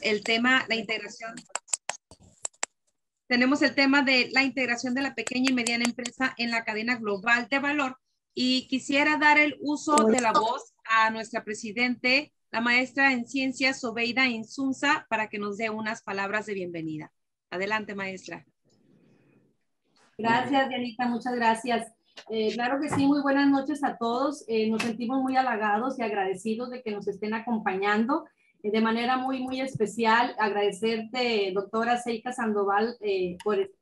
el tema, la integración. Tenemos el tema de la integración de la pequeña y mediana empresa en la cadena global de valor y quisiera dar el uso de la voz a nuestra presidente, la maestra en ciencias, Zobeida Insunza, para que nos dé unas palabras de bienvenida. Adelante, maestra. Gracias, Dianita, muchas gracias. Claro que sí, muy buenas noches a todos. Nos sentimos muy halagados y agradecidos de que nos estén acompañando. De manera muy especial, agradecerte, doctora Seika Sandoval,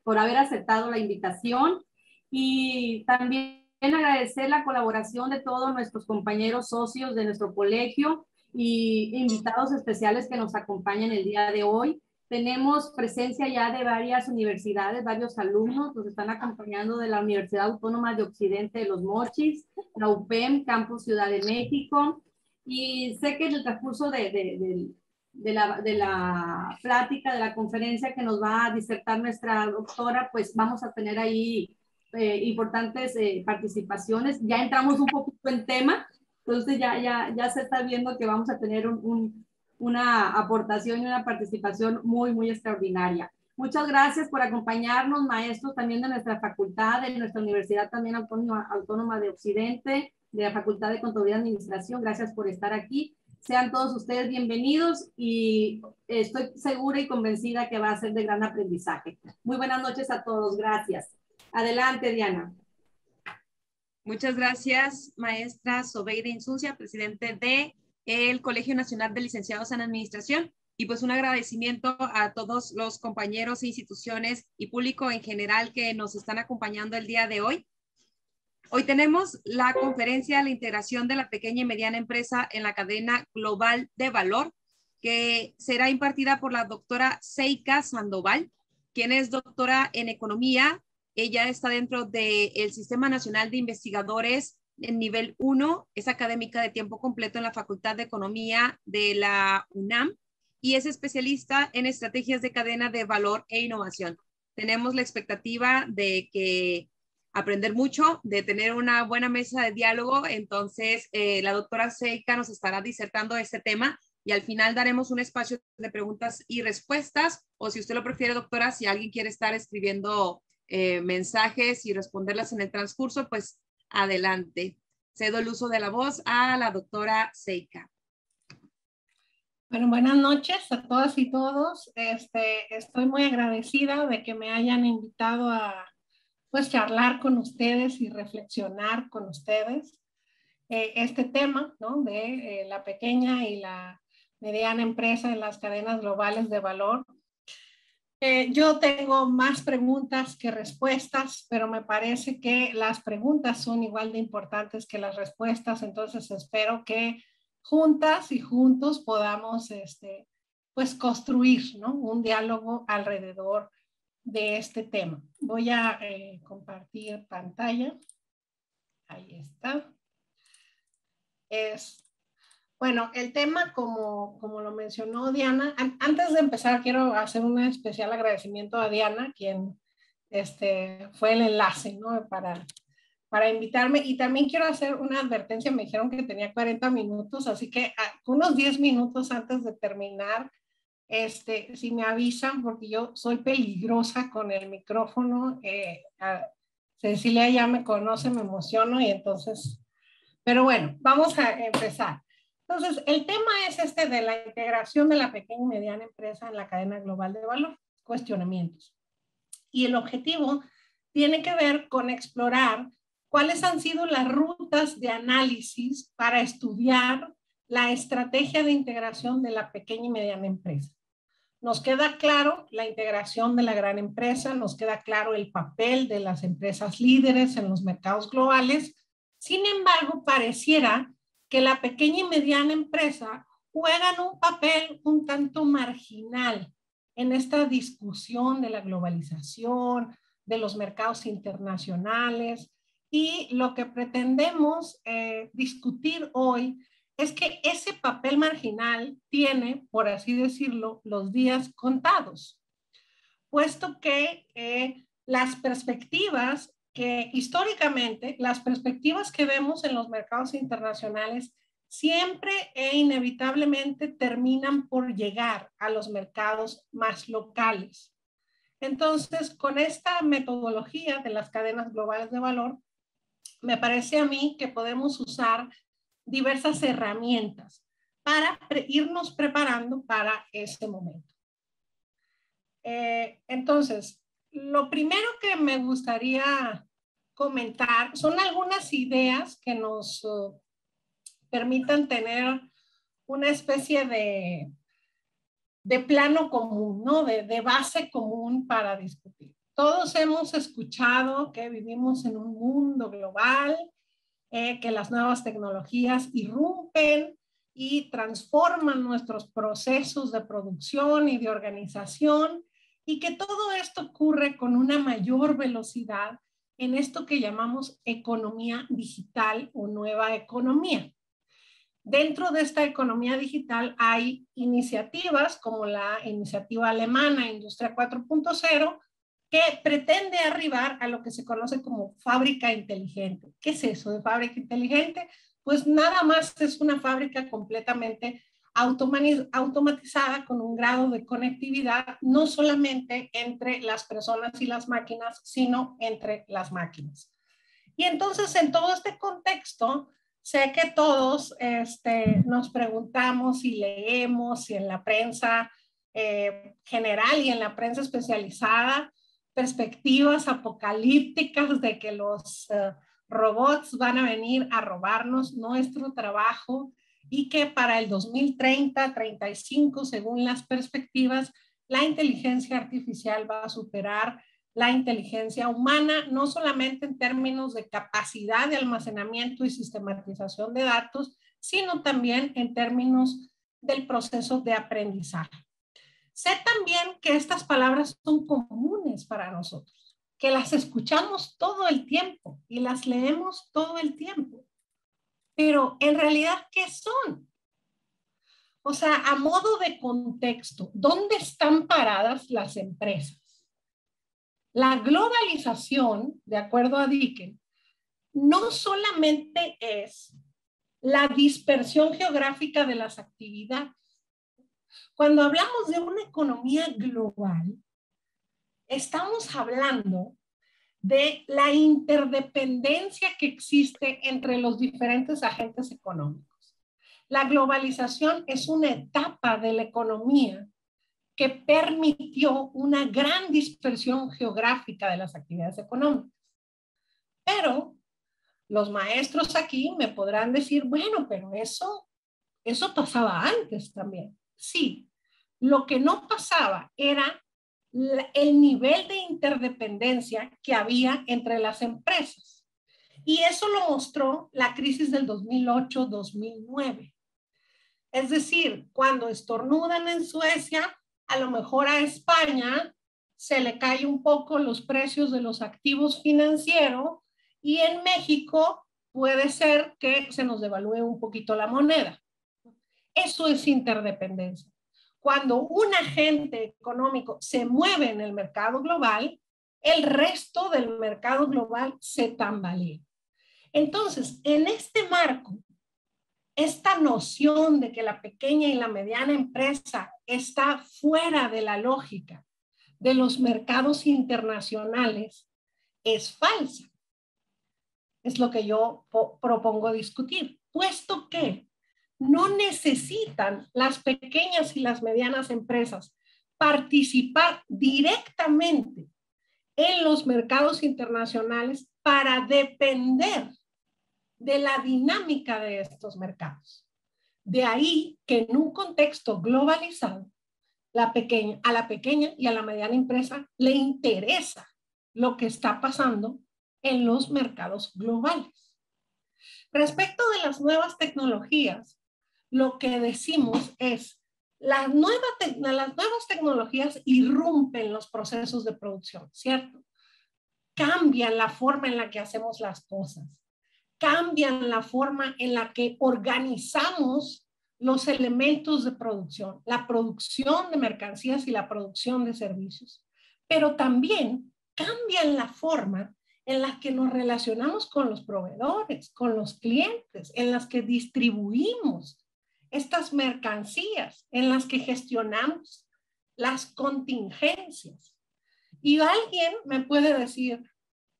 por haber aceptado la invitación y también agradecer la colaboración de todos nuestros compañeros socios de nuestro colegio y invitados especiales que nos acompañan el día de hoy. Tenemos presencia ya de varias universidades, varios alumnos nos están acompañando de la Universidad Autónoma de Occidente de Los Mochis, la UPEM, Campus Ciudad de México, y sé que en el transcurso de la plática, de la conferencia que nos va a disertar nuestra doctora, pues vamos a tener ahí importantes participaciones. Ya entramos un poquito en tema, entonces ya se está viendo que vamos a tener una aportación y una participación muy extraordinaria. Muchas gracias por acompañarnos, maestros también de nuestra facultad, de nuestra Universidad también Autónoma de Occidente, de la Facultad de Contaduría y Administración. Gracias por estar aquí. Sean todos ustedes bienvenidos y estoy segura y convencida que va a ser de gran aprendizaje. Muy buenas noches a todos. Gracias. Adelante, Diana. Muchas gracias, maestra Zobeida Insunza, presidente del Colegio Nacional de Licenciados en Administración. Y pues un agradecimiento a todos los compañeros e instituciones y público en general que nos están acompañando el día de hoy. Hoy tenemos la conferencia La integración de la pequeña y mediana empresa en la cadena global de valor, que será impartida por la doctora Seika Sandoval, quien es doctora en economía. Ella está dentro del Sistema Nacional de Investigadores en nivel 1, es académica de tiempo completo en la Facultad de Economía de la UNAM y es especialista en estrategias de cadena de valor e innovación. Tenemos la expectativa de que aprender mucho, de tener una buena mesa de diálogo. Entonces, la doctora Seika nos estará disertando este tema y al final daremos un espacio de preguntas y respuestas, o si usted lo prefiere, doctora, si alguien quiere estar escribiendo mensajes y responderlas en el transcurso, pues adelante. Cedo el uso de la voz a la doctora Seika. Bueno, buenas noches a todas y todos. Estoy muy agradecida de que me hayan invitado a pues charlar con ustedes y reflexionar con ustedes este tema, ¿no? De la pequeña y la mediana empresa en las cadenas globales de valor. Yo tengo más preguntas que respuestas, pero me parece que las preguntas son igual de importantes que las respuestas, entonces espero que juntas y juntos podamos pues construir, ¿no? Un diálogo alrededor de este tema. Voy a compartir pantalla. Ahí está. Bueno, el tema, como lo mencionó Diana, antes de empezar quiero hacer un especial agradecimiento a Diana, quien fue el enlace, ¿no? para invitarme, y también quiero hacer una advertencia. Me dijeron que tenía 40 minutos, así que unos 10 minutos antes de terminar, si me avisan, porque yo soy peligrosa con el micrófono. Cecilia ya me conoce, me emociono, y entonces, pero bueno, vamos a empezar. Entonces, el tema es de la integración de la pequeña y mediana empresa en la cadena global de valor, cuestionamientos. Y el objetivo tiene que ver con explorar cuáles han sido las rutas de análisis para estudiar la estrategia de integración de la pequeña y mediana empresa. Nos queda claro la integración de la gran empresa, nos queda claro el papel de las empresas líderes en los mercados globales. Sin embargo, pareciera que la pequeña y mediana empresa juegan un papel un tanto marginal en esta discusión de la globalización, de los mercados internacionales, y lo que pretendemos discutir hoy es que ese papel marginal tiene, por así decirlo, los días contados, puesto que las perspectivas que históricamente, las perspectivas que vemos en los mercados internacionales siempre e inevitablemente terminan por llegar a los mercados más locales. Entonces, con esta metodología de las cadenas globales de valor, me parece a mí que podemos usar diversas herramientas para irnos preparando para ese momento. Entonces, lo primero que me gustaría comentar son algunas ideas que nos permitan tener una especie de plano común, ¿no? De base común para discutir. Todos hemos escuchado que vivimos en un mundo global, que las nuevas tecnologías irrumpen y transforman nuestros procesos de producción y de organización, y que todo esto ocurre con una mayor velocidad en esto que llamamos economía digital o nueva economía. Dentro de esta economía digital hay iniciativas como la iniciativa alemana Industria 4.0, que pretende arribar a lo que se conoce como fábrica inteligente. ¿Qué es eso de fábrica inteligente? Pues nada más es una fábrica completamente automatizada con un grado de conectividad no solamente entre las personas y las máquinas, sino entre las máquinas. Y entonces, en todo este contexto, sé que todos nos preguntamos y leemos y en la prensa general y en la prensa especializada, perspectivas apocalípticas de que los robots van a venir a robarnos nuestro trabajo y que para el 2030, 35, según las perspectivas, la inteligencia artificial va a superar la inteligencia humana, no solamente en términos de capacidad de almacenamiento y sistematización de datos, sino también en términos del proceso de aprendizaje. Sé también que estas palabras son comunes para nosotros, que las escuchamos todo el tiempo y las leemos todo el tiempo. Pero en realidad, ¿qué son? O sea, a modo de contexto, ¿dónde están paradas las empresas? La globalización, de acuerdo a Dicken, no solamente es la dispersión geográfica de las actividades. Cuando hablamos de una economía global, estamos hablando de la interdependencia que existe entre los diferentes agentes económicos. La globalización es una etapa de la economía que permitió una gran dispersión geográfica de las actividades económicas. Pero los maestros aquí me podrán decir, bueno, pero eso pasaba antes también. Sí, lo que no pasaba era el nivel de interdependencia que había entre las empresas. Y eso lo mostró la crisis del 2008-2009. Es decir, cuando estornudan en Suecia, a lo mejor a España se le cae un poco los precios de los activos financieros y en México puede ser que se nos devalúe un poquito la moneda. Eso es interdependencia. Cuando un agente económico se mueve en el mercado global, el resto del mercado global se tambalea. Entonces, en este marco, esta noción de que la pequeña y la mediana empresa está fuera de la lógica de los mercados internacionales es falsa. Es lo que yo propongo discutir, puesto que no necesitan las pequeñas y las medianas empresas participar directamente en los mercados internacionales para depender de la dinámica de estos mercados. De ahí que en un contexto globalizado, a la pequeña y a la mediana empresa le interesa lo que está pasando en los mercados globales. Respecto de las nuevas tecnologías, lo que decimos es, las nuevas tecnologías irrumpen los procesos de producción, ¿cierto? Cambian la forma en la que hacemos las cosas, cambian la forma en la que organizamos los elementos de producción, la producción de mercancías y la producción de servicios, pero también cambian la forma en las que nos relacionamos con los proveedores, con los clientes, en las que distribuimos estas mercancías, en las que gestionamos las contingencias. Y alguien me puede decir,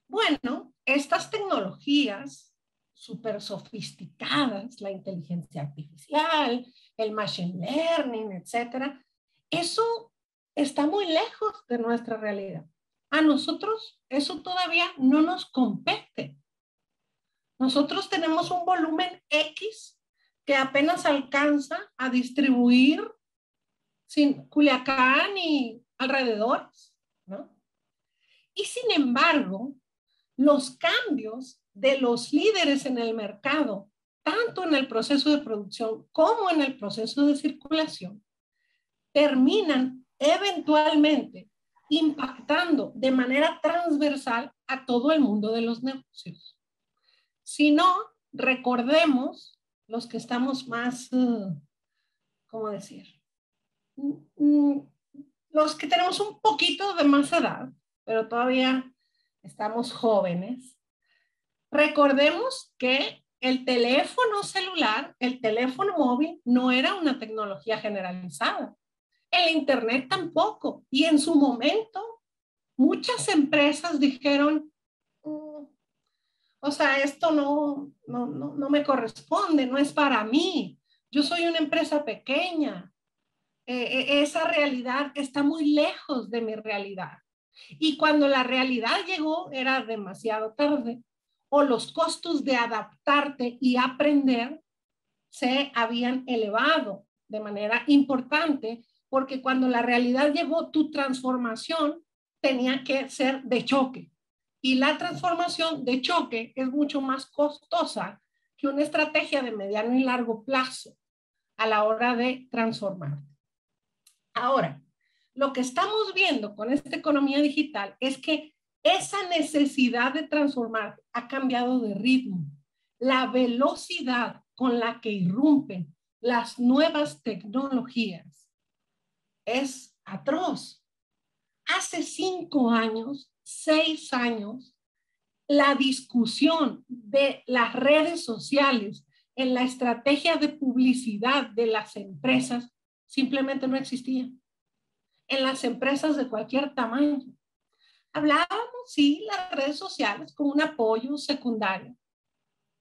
bueno, estas tecnologías súper sofisticadas, la inteligencia artificial, el machine learning, etcétera, eso está muy lejos de nuestra realidad. A nosotros eso todavía no nos compete. Nosotros tenemos un volumen X que apenas alcanza a distribuir sin Culiacán y alrededores, ¿no? Y sin embargo, los cambios de los líderes en el mercado, tanto en el proceso de producción como en el proceso de circulación, terminan eventualmente impactando de manera transversal a todo el mundo de los negocios. Si no, recordemos los que estamos más, ¿cómo decir? Los que tenemos un poquito de más edad, pero todavía estamos jóvenes. Recordemos que el teléfono celular, el teléfono móvil, no era una tecnología generalizada. El internet tampoco. Y en su momento, muchas empresas dijeron, o sea, esto no me corresponde, no es para mí. Yo soy una empresa pequeña. Esa realidad está muy lejos de mi realidad. Y cuando la realidad llegó, era demasiado tarde. O los costos de adaptarte y aprender se habían elevado de manera importante, porque cuando la realidad llegó, tu transformación tenía que ser de choque. Y la transformación de choque es mucho más costosa que una estrategia de mediano y largo plazo a la hora de transformar. Ahora, lo que estamos viendo con esta economía digital es que esa necesidad de transformar ha cambiado de ritmo. La velocidad con la que irrumpen las nuevas tecnologías es atroz. Hace 5 años, 6 años, la discusión de las redes sociales en la estrategia de publicidad de las empresas simplemente no existía. En las empresas de cualquier tamaño. Hablábamos, sí, las redes sociales como un apoyo secundario,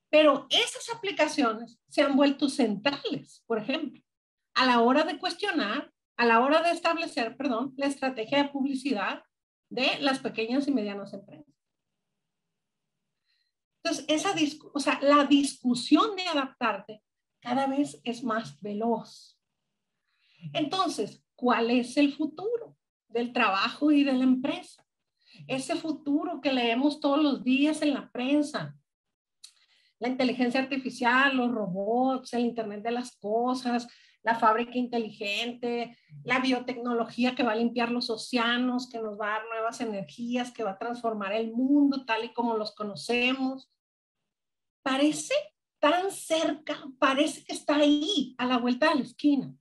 pero esas aplicaciones se han vuelto centrales, por ejemplo, a la hora de cuestionar, a la hora de establecer, perdón, la estrategia de publicidad de las pequeñas y medianas empresas. Entonces, la discusión de adaptarte cada vez es más veloz. Entonces, ¿cuál es el futuro del trabajo y de la empresa? Ese futuro que leemos todos los días en la prensa. La inteligencia artificial, los robots, el Internet de las cosas, la fábrica inteligente, la biotecnología que va a limpiar los océanos, que nos va a dar nuevas energías, que va a transformar el mundo tal y como los conocemos. Parece tan cerca, parece que está ahí, a la vuelta de la esquina.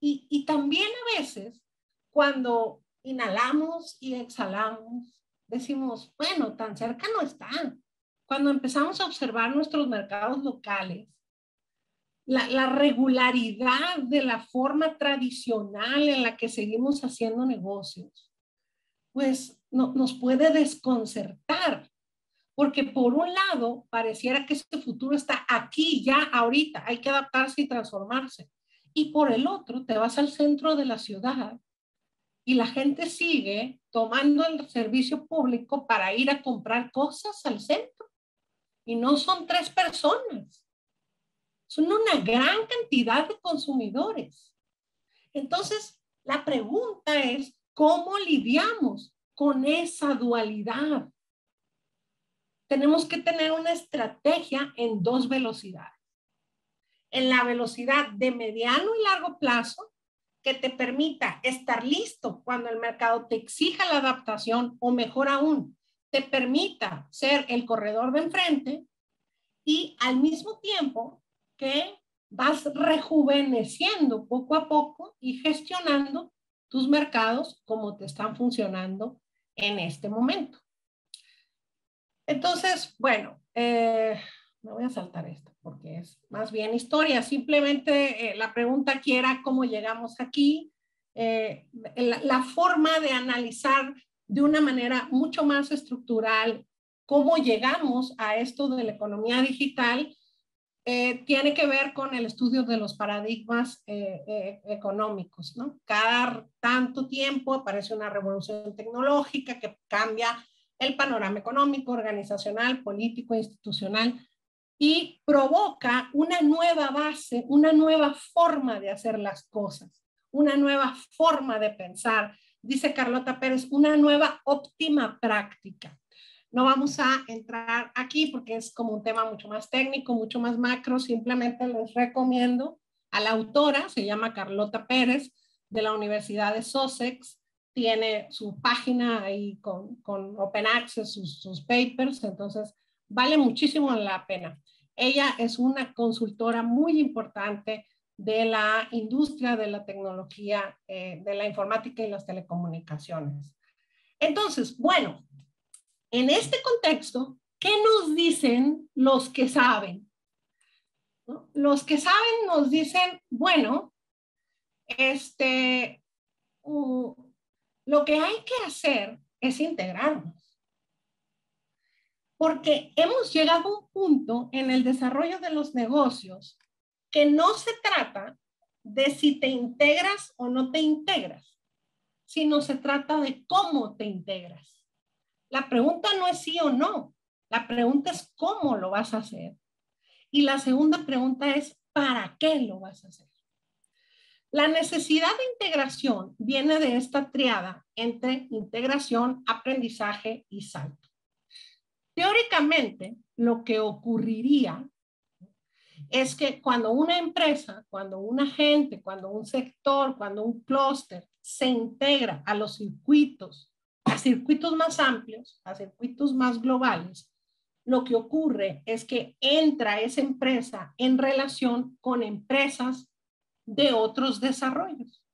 Y también a veces, cuando inhalamos y exhalamos, decimos, bueno, tan cerca no está. Cuando empezamos a observar nuestros mercados locales, la regularidad de la forma tradicional en la que seguimos haciendo negocios, pues nos puede desconcertar. Porque por un lado, pareciera que este futuro está aquí, ya, ahorita, hay que adaptarse y transformarse. Y por el otro, te vas al centro de la ciudad y la gente sigue tomando el servicio público para ir a comprar cosas al centro. Y no son 3 personas, son una gran cantidad de consumidores. Entonces, la pregunta es, ¿cómo lidiamos con esa dualidad? Tenemos que tener una estrategia en 2 velocidades. En la velocidad de mediano y largo plazo, que te permita estar listo cuando el mercado te exija la adaptación, o mejor aún, te permita ser el corredor de enfrente, y al mismo tiempo que vas rejuveneciendo poco a poco y gestionando tus mercados como te están funcionando en este momento. Entonces, bueno, me voy a saltar esto porque es más bien historia. Simplemente la pregunta aquí era cómo llegamos aquí. La forma de analizar de una manera mucho más estructural cómo llegamos a esto de la economía digital tiene que ver con el estudio de los paradigmas económicos, ¿no? Cada tanto tiempo aparece una revolución tecnológica que cambia el panorama económico, organizacional, político, institucional y provoca una nueva base, una nueva forma de hacer las cosas, una nueva forma de pensar. Dice Carlota Pérez, una nueva óptima práctica. No vamos a entrar aquí porque es como un tema mucho más técnico, mucho más macro. Simplemente les recomiendo a la autora, se llama Carlota Pérez, de la Universidad de Sussex. Tiene su página ahí con Open Access, sus papers, entonces vale muchísimo la pena. Ella es una consultora muy importante de la industria de la tecnología, de la informática y las telecomunicaciones. Entonces, bueno, en este contexto, ¿qué nos dicen los que saben? ¿No? Los que saben nos dicen, bueno, lo que hay que hacer es integrarnos. Porque hemos llegado a un punto en el desarrollo de los negocios que no se trata de si te integras o no te integras, sino se trata de cómo te integras. La pregunta no es sí o no, la pregunta es cómo lo vas a hacer. Y la segunda pregunta es ¿para qué lo vas a hacer? La necesidad de integración viene de esta triada entre integración, aprendizaje y salto. Teóricamente, lo que ocurriría es que cuando una empresa, cuando un agente, cuando un sector, cuando un clúster se integra a los circuitos, a circuitos más amplios, a circuitos más globales, lo que ocurre es que entra esa empresa en relación con empresas de otros desarrollos.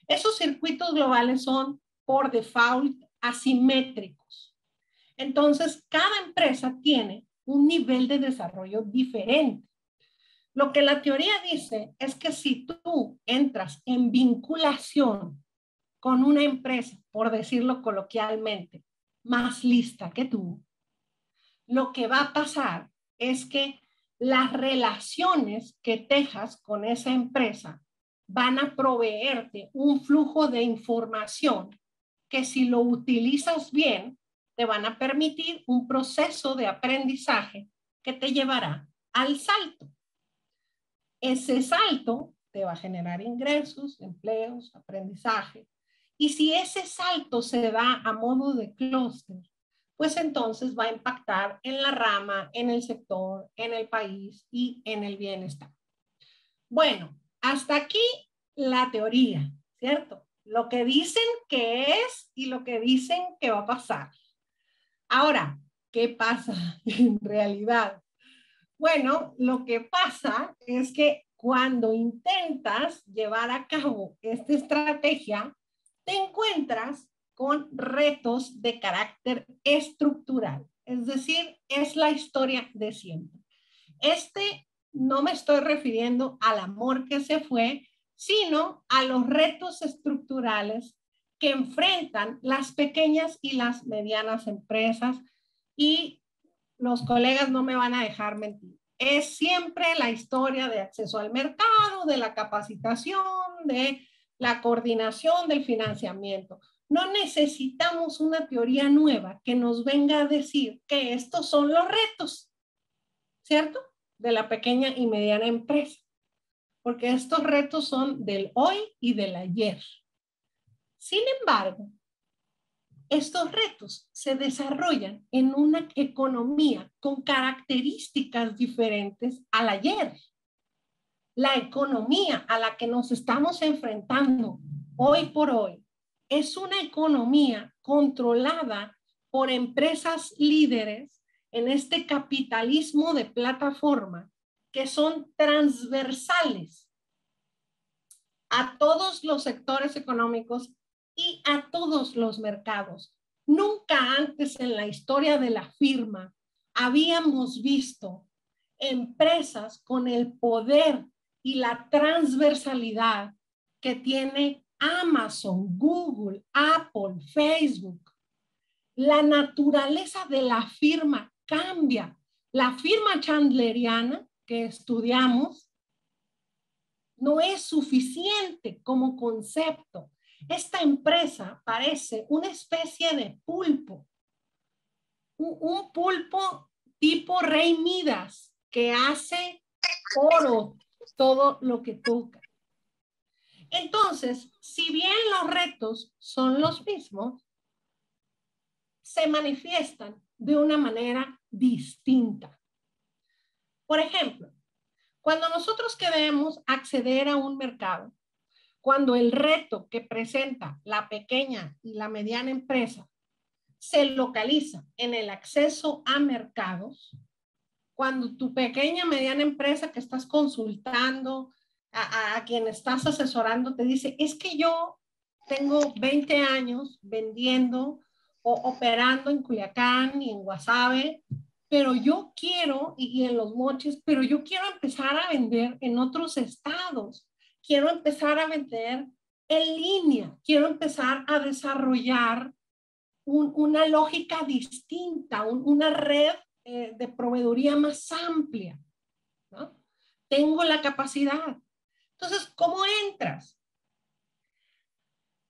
Esos circuitos globales son por default asimétricos. Entonces, cada empresa tiene un nivel de desarrollo diferente. Lo que la teoría dice es que si tú entras en vinculación con una empresa, por decirlo coloquialmente, más lista que tú, lo que va a pasar es que las relaciones que tejas con esa empresa van a proveerte un flujo de información que si lo utilizas bien, te van a permitir un proceso de aprendizaje que te llevará al salto. Ese salto te va a generar ingresos, empleos, aprendizaje. Y si ese salto se da a modo de clúster, pues entonces va a impactar en la rama, en el sector, en el país y en el bienestar. Bueno, hasta aquí la teoría, ¿cierto? Lo que dicen que es y lo que dicen que va a pasar. Ahora, ¿qué pasa en realidad? Bueno, lo que pasa es que cuando intentas llevar a cabo esta estrategia, te encuentras con retos de carácter estructural. Es decir, es la historia de siempre. No me estoy refiriendo al amor que se fue, sino a los retos estructurales que enfrentan las pequeñas y las medianas empresas y los colegas no me van a dejar mentir. Es siempre la historia de acceso al mercado, de la capacitación, de la coordinación, del financiamiento. No necesitamos una teoría nueva que nos venga a decir que estos son los retos, ¿cierto? De la pequeña y mediana empresa, porque estos retos son del hoy y del ayer. Sin embargo, estos retos se desarrollan en una economía con características diferentes al ayer. La economía a la que nos estamos enfrentando hoy por hoy es una economía controlada por empresas líderes en este capitalismo de plataforma que son transversales a todos los sectores económicos y a todos los mercados. Nunca antes en la historia de la firma habíamos visto empresas con el poder y la transversalidad que tiene Amazon, Google, Apple, Facebook. La naturaleza de la firma cambia. La firma chandleriana que estudiamos no es suficiente como concepto. Esta empresa parece una especie de pulpo, un pulpo tipo Rey Midas que hace oro todo lo que toca. Entonces, si bien los retos son los mismos, se manifiestan de una manera distinta. Por ejemplo, cuando nosotros queremos acceder a un mercado, cuando el reto que presenta la pequeña y la mediana empresa se localiza en el acceso a mercados, cuando tu pequeña mediana empresa que estás consultando, a quien estás asesorando, te dice, es que yo tengo 20 años vendiendo o operando en Culiacán y en Guasave, pero yo quiero, y en Los Mochis, pero yo quiero empezar a vender en otros estados. Quiero empezar a vender en línea. Quiero empezar a desarrollar una lógica distinta, una red de proveeduría más amplia, ¿no? Tengo la capacidad. Entonces, ¿cómo entras?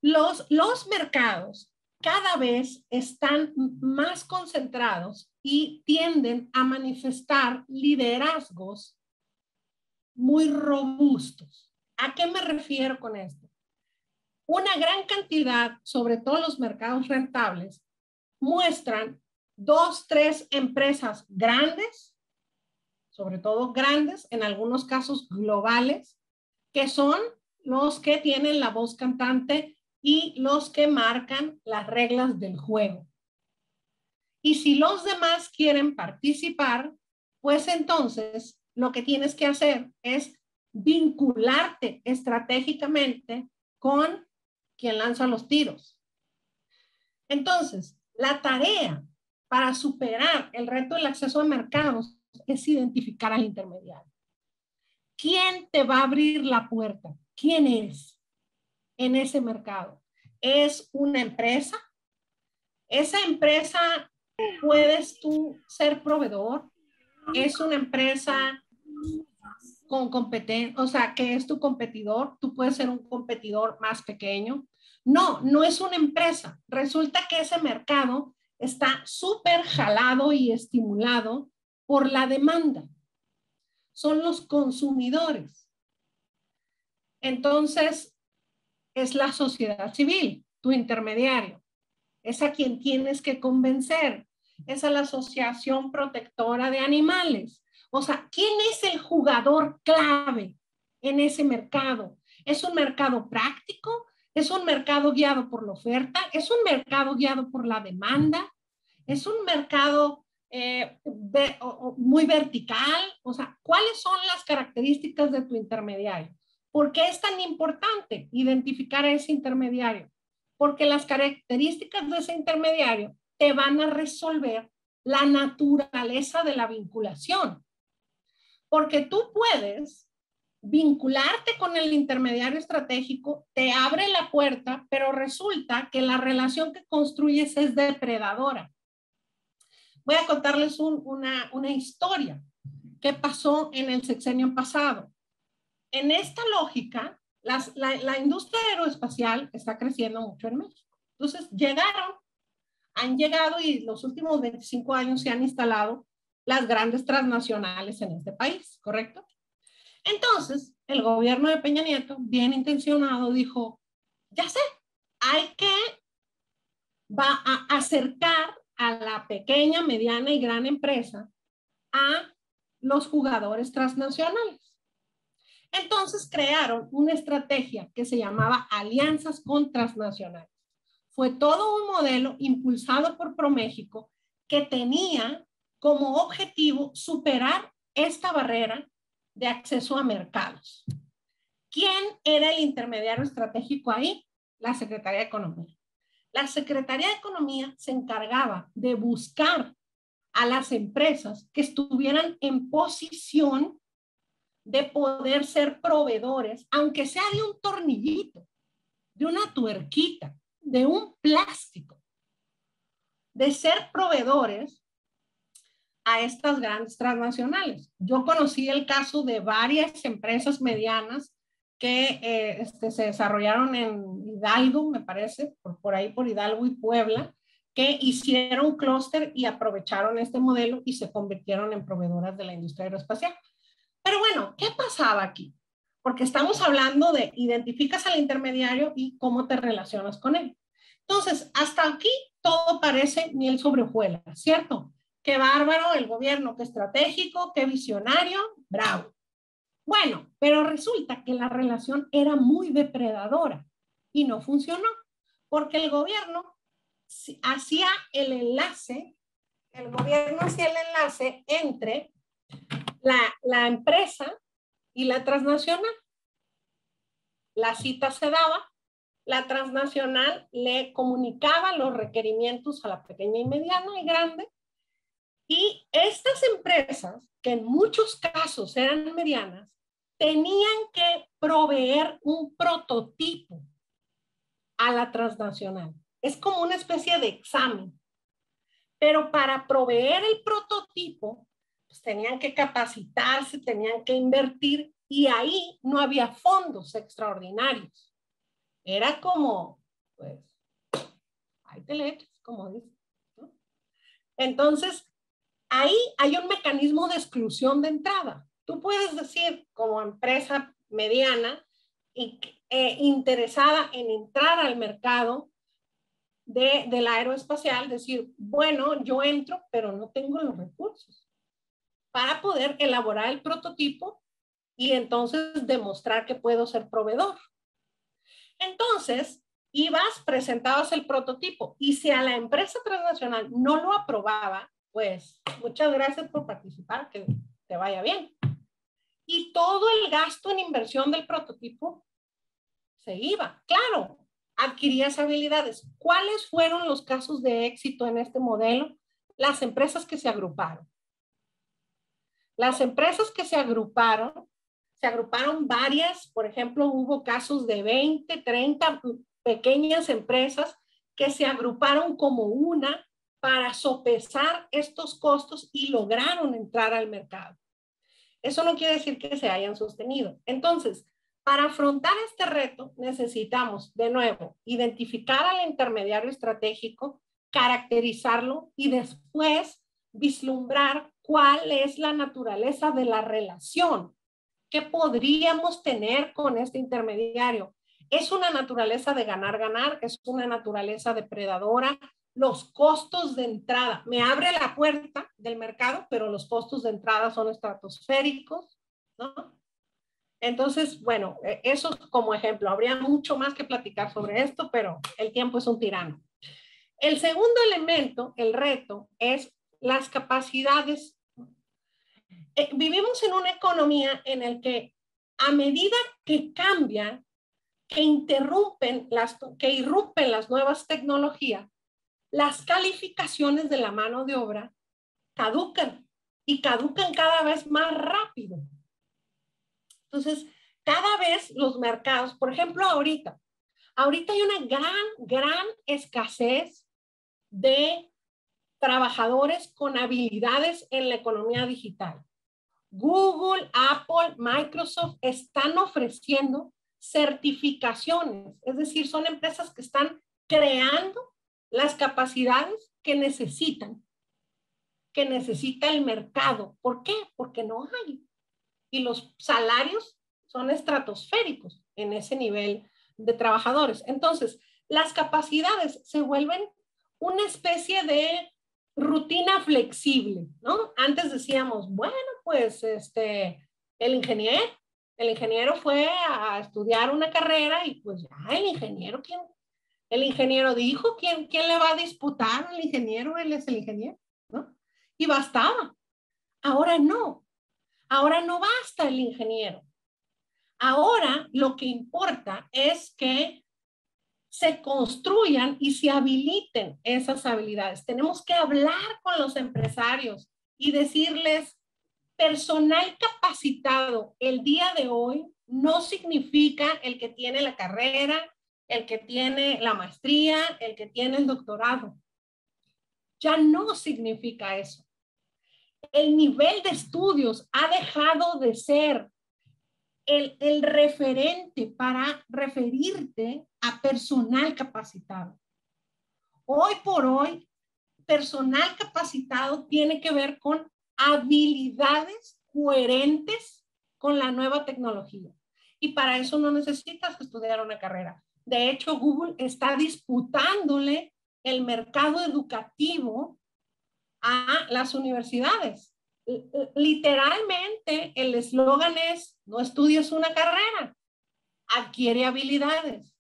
Los mercados cada vez están más concentrados y tienden a manifestar liderazgos muy robustos. ¿A qué me refiero con esto? Una gran cantidad, sobre todo los mercados rentables, muestran 2, 3 empresas grandes, sobre todo grandes, en algunos casos globales, que son los que tienen la voz cantante y los que marcan las reglas del juego. Y si los demás quieren participar, pues entonces lo que tienes que hacer es vincularte estratégicamente con quien lanza los tiros. Entonces, la tarea para superar el reto del acceso a mercados es identificar al intermediario. ¿Quién te va a abrir la puerta? ¿Quién es en ese mercado? ¿Es una empresa? ¿Esa empresa puedes tú ser proveedor? ¿Es una empresa con competencia, o sea, que es tu competidor? ¿Tú puedes ser un competidor más pequeño? No, no es una empresa. Resulta que ese mercado está súper jalado y estimulado por la demanda. Son los consumidores. Entonces, es la sociedad civil, tu intermediario. Es a quien tienes que convencer. Es a la Asociación Protectora de Animales. O sea, ¿quién es el jugador clave en ese mercado? ¿Es un mercado práctico? ¿Es un mercado guiado por la oferta? ¿Es un mercado guiado por la demanda? ¿Es un mercado muy vertical? O sea, ¿cuáles son las características de tu intermediario? ¿Por qué es tan importante identificar a ese intermediario? Porque las características de ese intermediario te van a resolver la naturaleza de la vinculación. Porque tú puedes vincularte con el intermediario estratégico, te abre la puerta, pero resulta que la relación que construyes es depredadora. Voy a contarles una historia que pasó en el sexenio pasado. En esta lógica, la industria aeroespacial está creciendo mucho en México. Entonces, han llegado y los últimos 25 años se han instalado las grandes transnacionales en este país, ¿correcto? Entonces, el gobierno de Peña Nieto, bien intencionado, dijo, ya sé, hay que acercar a la pequeña, mediana y gran empresa a los jugadores transnacionales. Entonces crearon una estrategia que se llamaba alianzas con transnacionales. Fue todo un modelo impulsado por ProMéxico que tenía como objetivo superar esta barrera de acceso a mercados. ¿Quién era el intermediario estratégico ahí? La Secretaría de Economía. La Secretaría de Economía se encargaba de buscar a las empresas que estuvieran en posición de poder ser proveedores, aunque sea de un tornillito, de una tuerquita, de un plástico, de ser proveedores a estas grandes transnacionales. Yo conocí el caso de varias empresas medianas que se desarrollaron en Hidalgo, me parece, por ahí por Hidalgo y Puebla, que hicieron clúster y aprovecharon este modelo y se convirtieron en proveedoras de la industria aeroespacial. Pero bueno, ¿qué pasaba aquí? Porque estamos hablando de identificas al intermediario y cómo te relacionas con él. Entonces, hasta aquí todo parece miel sobre hojuelas, ¿cierto? Qué bárbaro el gobierno, qué estratégico, qué visionario, bravo. Bueno, pero resulta que la relación era muy depredadora y no funcionó, porque el gobierno hacía el enlace entre la empresa y la transnacional. La cita se daba, la transnacional le comunicaba los requerimientos a la pequeña y mediana y grande, y estas empresas, que en muchos casos eran medianas, tenían que proveer un prototipo a la transnacional. Es como una especie de examen. Pero para proveer el prototipo, pues tenían que capacitarse, tenían que invertir, y ahí no había fondos extraordinarios. Era como, pues, ahí te le echas, como dicen, ¿no? Entonces, ahí hay un mecanismo de exclusión de entrada. Tú puedes decir, como empresa mediana interesada en entrar al mercado de la aeroespacial, decir, bueno, yo entro, pero no tengo los recursos para poder elaborar el prototipo y entonces demostrar que puedo ser proveedor. Entonces, ibas, presentabas el prototipo, y si a la empresa transnacional no lo aprobaba, pues muchas gracias por participar, que te vaya bien. Y todo el gasto en inversión del prototipo se iba. Claro, adquirías habilidades. ¿Cuáles fueron los casos de éxito en este modelo? Las empresas que se agruparon. Las empresas que se agruparon varias. Por ejemplo, hubo casos de 20, 30 pequeñas empresas que se agruparon como una para sopesar estos costos y lograron entrar al mercado. Eso no quiere decir que se hayan sostenido. Entonces, para afrontar este reto necesitamos, de nuevo, identificar al intermediario estratégico, caracterizarlo y después vislumbrar cuál es la naturaleza de la relación que podríamos tener con este intermediario. ¿Es una naturaleza de ganar-ganar? ¿Es una naturaleza depredadora? Los costos de entrada, me abre la puerta del mercado, pero los costos de entrada son estratosféricos, ¿no? Entonces, bueno, eso como ejemplo. Habría mucho más que platicar sobre esto, pero el tiempo es un tirano. El segundo elemento, el reto, es las capacidades. Vivimos en una economía en la que a medida que cambian, que irrumpen las nuevas tecnologías, las calificaciones de la mano de obra caducan, y caducan cada vez más rápido. Entonces, cada vez los mercados, por ejemplo, ahorita hay una gran escasez de trabajadores con habilidades en la economía digital. Google, Apple, Microsoft están ofreciendo certificaciones, es decir, son empresas que están creando las capacidades que necesita el mercado. ¿Por qué? Porque no hay. Y los salarios son estratosféricos en ese nivel de trabajadores. Entonces, las capacidades se vuelven una especie de rutina flexible, ¿no? Antes decíamos, bueno, pues el ingeniero fue a estudiar una carrera y pues ya el ingeniero dijo, ¿quién le va a disputar al ingeniero? Él es el ingeniero, ¿no? Y bastaba. Ahora no basta el ingeniero. Ahora lo que importa es que se construyan y se habiliten esas habilidades. Tenemos que hablar con los empresarios y decirles, personal capacitado el día de hoy no significa el que tiene la carrera, el que tiene la maestría, el que tiene el doctorado. Ya no significa eso. El nivel de estudios ha dejado de ser el referente para referirte a personal capacitado. Hoy por hoy, personal capacitado tiene que ver con habilidades coherentes con la nueva tecnología. Y para eso no necesitas estudiar una carrera. De hecho, Google está disputándole el mercado educativo a las universidades. Literalmente, el eslogan es, no estudies una carrera, adquiere habilidades.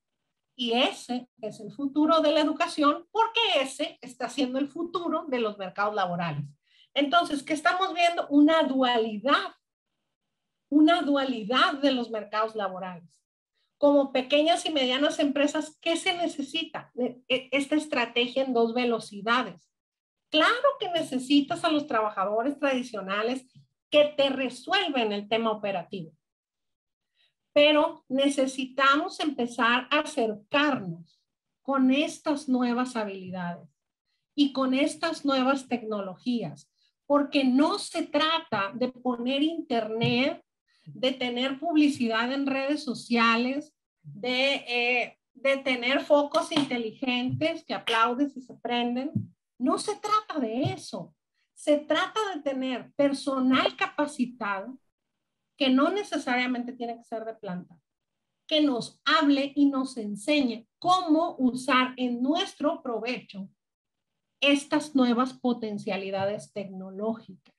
Y ese es el futuro de la educación, porque ese está siendo el futuro de los mercados laborales. Entonces, ¿qué estamos viendo? Una dualidad de los mercados laborales. Como pequeñas y medianas empresas, ¿qué se necesita? Esta estrategia en dos velocidades. Claro que necesitas a los trabajadores tradicionales que te resuelven el tema operativo, pero necesitamos empezar a acercarnos con estas nuevas habilidades y con estas nuevas tecnologías, porque no se trata de poner internet, de tener publicidad en redes sociales, de tener focos inteligentes que aplaudes y se prenden. No se trata de eso. Se trata de tener personal capacitado, que no necesariamente tiene que ser de planta, que nos hable y nos enseñe cómo usar en nuestro provecho estas nuevas potencialidades tecnológicas.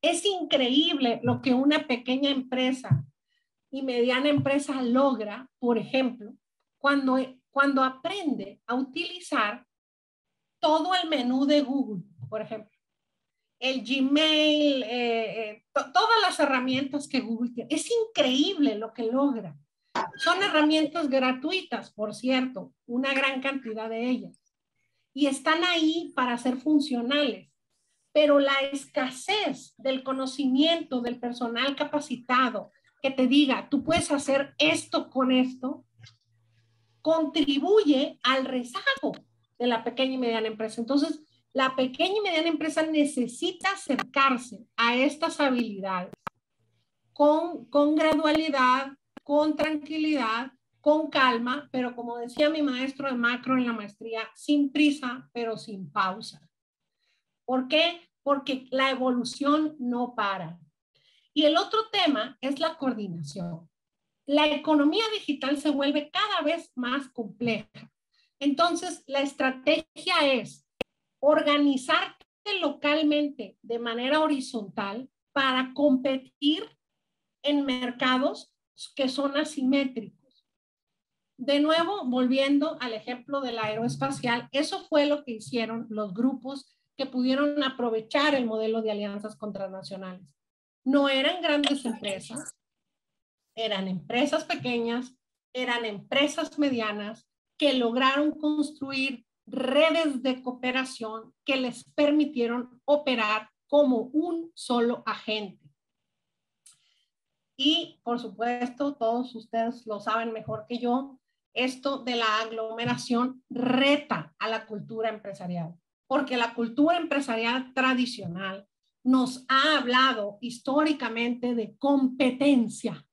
Es increíble lo que una pequeña empresa y mediana empresa logra, por ejemplo, cuando aprende a utilizar todo el menú de Google, por ejemplo, el Gmail, todas las herramientas que Google tiene. Es increíble lo que logra. Son herramientas gratuitas, por cierto, una gran cantidad de ellas. Y están ahí para ser funcionales. Pero la escasez del conocimiento del personal capacitado que te diga, tú puedes hacer esto con esto, contribuye al rezago de la pequeña y mediana empresa. Entonces, la pequeña y mediana empresa necesita acercarse a estas habilidades con gradualidad, con tranquilidad, con calma, pero como decía mi maestro de macro en la maestría, sin prisa, pero sin pausa. ¿Por qué? Porque la evolución no para. Y el otro tema es la coordinación. La economía digital se vuelve cada vez más compleja. Entonces, la estrategia es organizarte localmente de manera horizontal para competir en mercados que son asimétricos. De nuevo, volviendo al ejemplo del aeroespacial, eso fue lo que hicieron los grupos que pudieron aprovechar el modelo de alianzas transnacionales. No eran grandes empresas, eran empresas pequeñas, eran empresas medianas que lograron construir redes de cooperación que les permitieron operar como un solo agente. Y, por supuesto, todos ustedes lo saben mejor que yo, esto de la aglomeración reta a la cultura empresarial, porque la cultura empresarial tradicional nos ha hablado históricamente de competencia.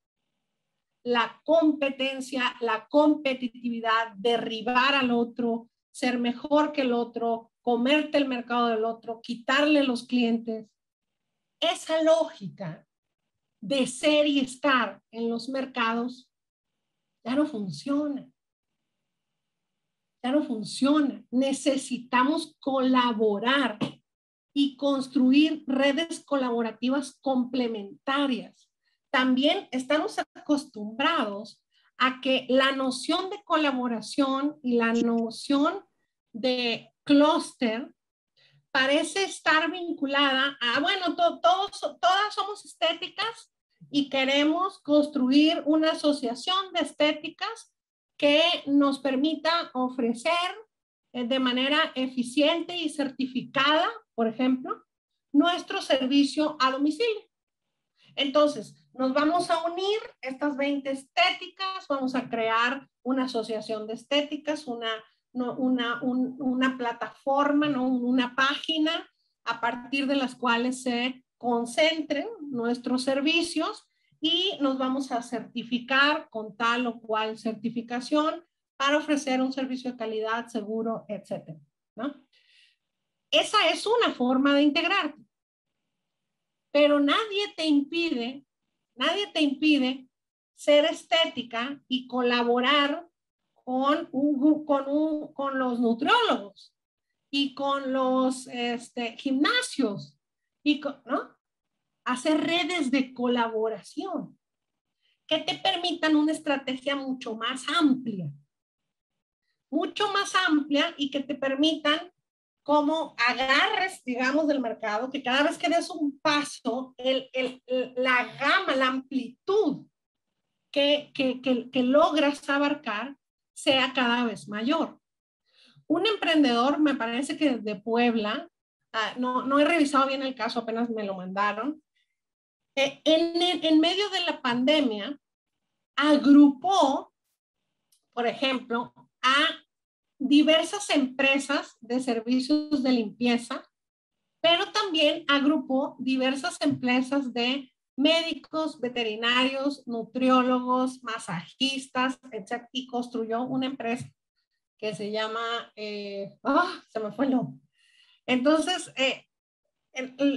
La competencia, la competitividad, derribar al otro, ser mejor que el otro, comerte el mercado del otro, quitarle los clientes. Esa lógica de ser y estar en los mercados ya no funciona. Ya no funciona. Necesitamos colaborar y construir redes colaborativas complementarias. También estamos acostumbrados a que la noción de colaboración y la noción de clúster parece estar vinculada a, bueno, todas somos estéticas y queremos construir una asociación de estéticas que nos permita ofrecer de manera eficiente y certificada, por ejemplo, nuestro servicio a domicilio. Entonces, nos vamos a unir estas 20 estéticas, vamos a crear una asociación de estéticas, una plataforma, ¿no? Una página a partir de las cuales se concentren nuestros servicios y nos vamos a certificar con tal o cual certificación para ofrecer un servicio de calidad, seguro, etcétera, ¿no? Esa es una forma de integrarte. Pero nadie te impide ser estética y colaborar con los nutriólogos y con los gimnasios, y ¿no? Hacer redes de colaboración que te permitan una estrategia mucho más amplia y que te permitan como agarres, digamos, del mercado, que cada vez que des un paso, la gama, la amplitud que logras abarcar sea cada vez mayor. Un emprendedor, me parece que de Puebla, no he revisado bien el caso, apenas me lo mandaron, en medio de la pandemia, agrupó, por ejemplo, a diversas empresas de servicios de limpieza, pero también agrupó diversas empresas de médicos, veterinarios, nutriólogos, masajistas, etc. Y construyó una empresa que se llama, se me fue el nombre. Entonces,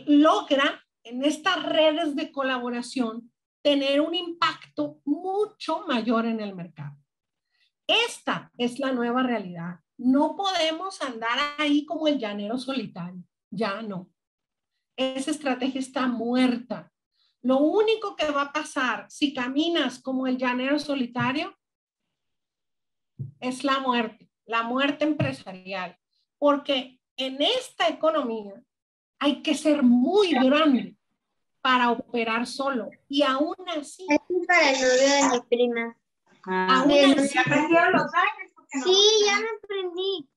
logra en estas redes de colaboración tener un impacto mucho mayor en el mercado. Esta es la nueva realidad. No podemos andar ahí como el llanero solitario. Ya no. Esa estrategia está muerta. Lo único que va a pasar si caminas como el llanero solitario es la muerte empresarial. Porque en esta economía hay que ser muy grande para operar solo. Y aún así. Es para el novio de mi prima. Aún así. Sí, ya me aprendí.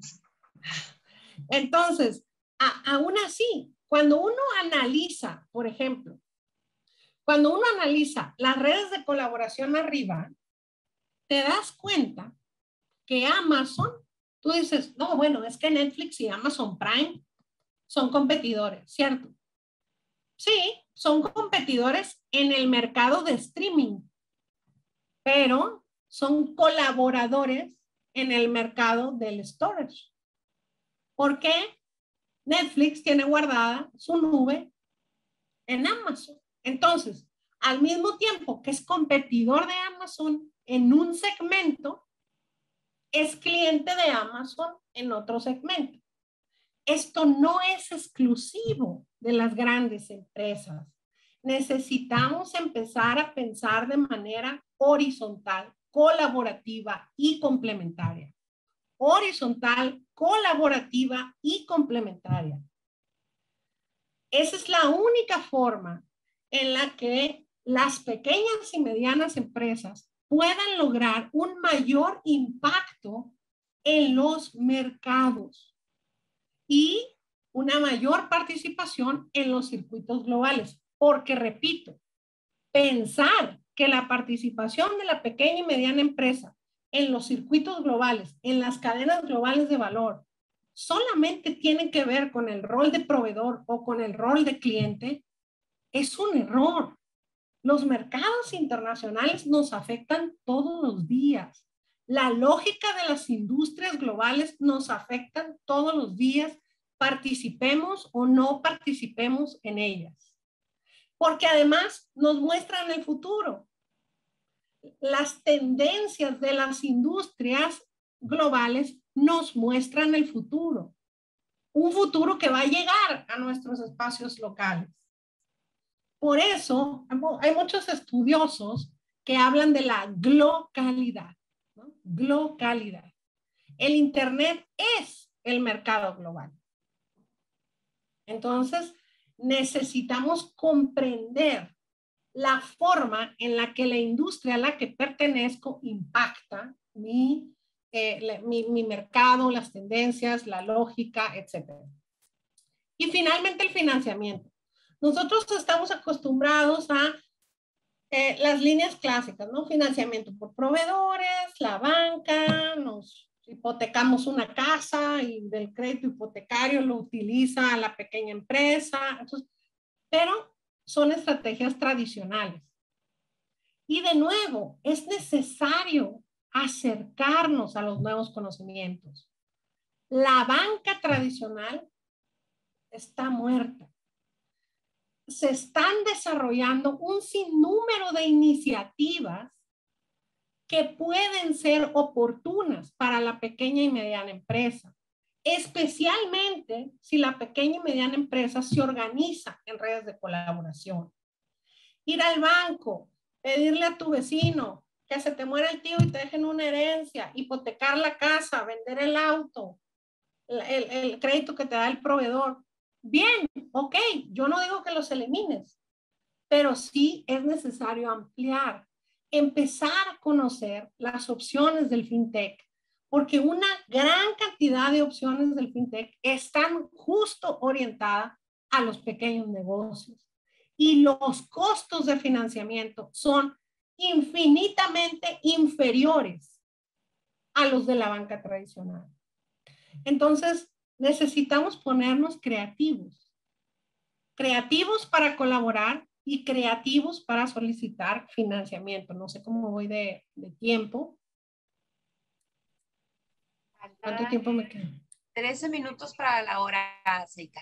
Entonces, aún así, cuando uno analiza, por ejemplo, cuando uno analiza las redes de colaboración arriba, te das cuenta que Amazon, tú dices, no, bueno, es que Netflix y Amazon Prime son competidores, ¿cierto? Sí, son competidores en el mercado de streaming, pero son colaboradores en el mercado del storage. ¿Por qué? Netflix tiene guardada su nube en Amazon. Entonces, al mismo tiempo que es competidor de Amazon en un segmento, es cliente de Amazon en otro segmento. Esto no es exclusivo de las grandes empresas. Necesitamos empezar a pensar de manera horizontal, colaborativa y complementaria. Horizontal, colaborativa y complementaria. Esa es la única forma en la que las pequeñas y medianas empresas puedan lograr un mayor impacto en los mercados y una mayor participación en los circuitos globales. Porque, repito, pensar que la participación de la pequeña y mediana empresa en los circuitos globales, en las cadenas globales de valor, solamente tiene que ver con el rol de proveedor o con el rol de cliente, es un error. Los mercados internacionales nos afectan todos los días. La lógica de las industrias globales nos afectan todos los días, participemos o no participemos en ellas. Porque además nos muestran el futuro. Las tendencias de las industrias globales nos muestran el futuro. Un futuro que va a llegar a nuestros espacios locales. Por eso hay muchos estudiosos que hablan de la glocalidad, ¿no? Glocalidad. El Internet es el mercado global. Entonces, necesitamos comprender la forma en la que la industria a la que pertenezco impacta mi mercado, las tendencias, la lógica, etc. Y finalmente el financiamiento. Nosotros estamos acostumbrados a las líneas clásicas, ¿no? Financiamiento por proveedores, la banca, nos hipotecamos una casa y del crédito hipotecario lo utiliza la pequeña empresa. Entonces, pero son estrategias tradicionales. Y de nuevo, es necesario acercarnos a los nuevos conocimientos. La banca tradicional está muerta. Se están desarrollando un sinnúmero de iniciativas que pueden ser oportunas para la pequeña y mediana empresa, especialmente si la pequeña y mediana empresa se organiza en redes de colaboración. Ir al banco, pedirle a tu vecino que se te muera el tío y te dejen una herencia, hipotecar la casa, vender el auto, el crédito que te da el proveedor. Bien, ok, yo no digo que los elimines, pero sí es necesario ampliar, empezar a conocer las opciones del fintech, porque una gran cantidad de opciones del fintech están justo orientadas a los pequeños negocios y los costos de financiamiento son infinitamente inferiores a los de la banca tradicional. Entonces, necesitamos ponernos creativos. Creativos para colaborar y creativos para solicitar financiamiento. No sé cómo voy de tiempo. ¿Cuánto tiempo me queda? 13 minutos para la hora, Seika.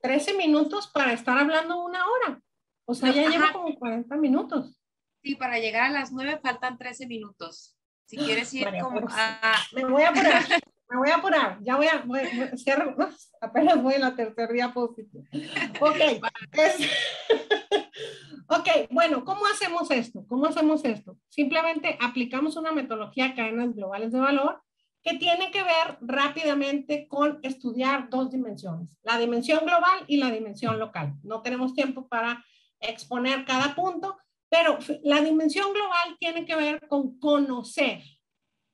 13 minutos para estar hablando una hora. O sea, ya llevo como 40 minutos. Sí, para llegar a las 9 faltan 13 minutos. Si quieres ir María, como me voy a apurar. Me voy a apurar. Ya voy cierro, apenas voy en la tercera diapositiva. Ok. Ok, bueno, ¿cómo hacemos esto? ¿Cómo hacemos esto? Simplemente aplicamos una metodología de cadenas globales de valor que tiene que ver rápidamente con estudiar dos dimensiones, la dimensión global y la dimensión local. No tenemos tiempo para exponer cada punto, pero la dimensión global tiene que ver con conocer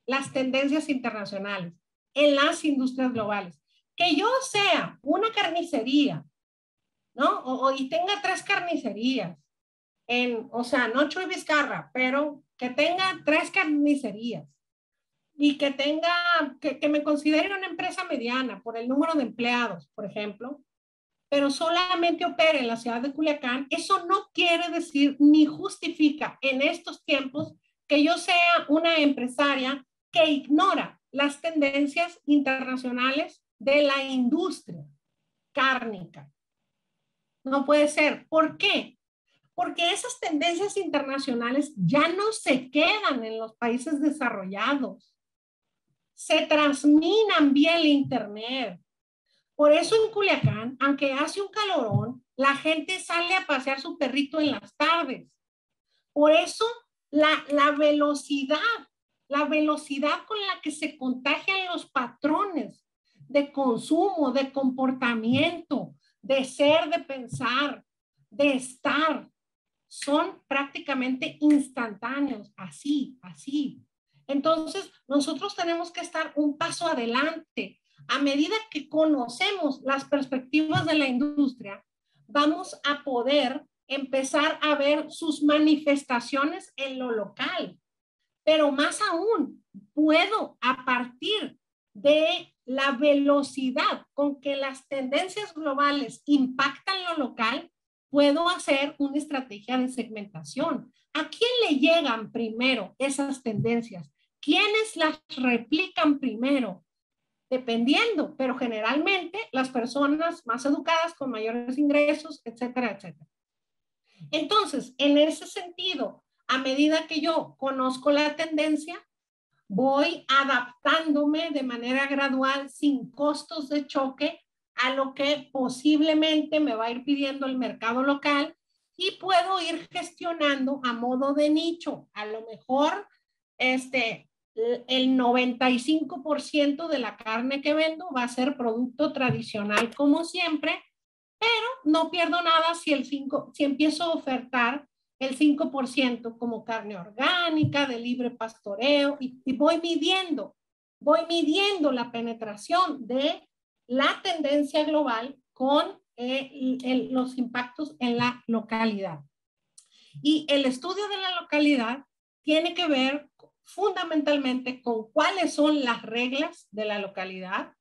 las tendencias internacionales en las industrias globales. Que yo sea una carnicería, ¿no? Y tenga 3 carnicerías, o sea, no Chuy Vizcarra, pero que tenga 3 carnicerías y que tenga, que me considere una empresa mediana por el número de empleados, por ejemplo, pero solamente opere en la ciudad de Culiacán, eso no quiere decir ni justifica en estos tiempos que yo sea una empresaria que ignora las tendencias internacionales de la industria cárnica. No puede ser. ¿Por qué? Porque esas tendencias internacionales ya no se quedan en los países desarrollados. Se transminan vía el internet. Por eso en Culiacán, aunque hace un calorón, la gente sale a pasear su perrito en las tardes. Por eso la velocidad con la que se contagian los patrones de consumo, de comportamiento, de ser, de pensar, de estar, son prácticamente instantáneos, así. Entonces, nosotros tenemos que estar un paso adelante. A medida que conocemos las perspectivas de la industria, vamos a poder empezar a ver sus manifestaciones en lo local. Pero más aún, puedo a partir de la velocidad con que las tendencias globales impactan lo local, puedo hacer una estrategia de segmentación. ¿A quién le llegan primero esas tendencias? ¿Quiénes las replican primero? Dependiendo, pero generalmente las personas más educadas con mayores ingresos, etcétera, etcétera. Entonces, en ese sentido, a medida que yo conozco la tendencia, voy adaptándome de manera gradual, sin costos de choque, a lo que posiblemente me va a ir pidiendo el mercado local y puedo ir gestionando a modo de nicho. A lo mejor el 95% de la carne que vendo va a ser producto tradicional como siempre, pero no pierdo nada si empiezo a ofertar el 5% como carne orgánica, de libre pastoreo, y voy midiendo la penetración de la tendencia global con los impactos en la localidad. Y el estudio de la localidad tiene que ver fundamentalmente con cuáles son las reglas de la localidad,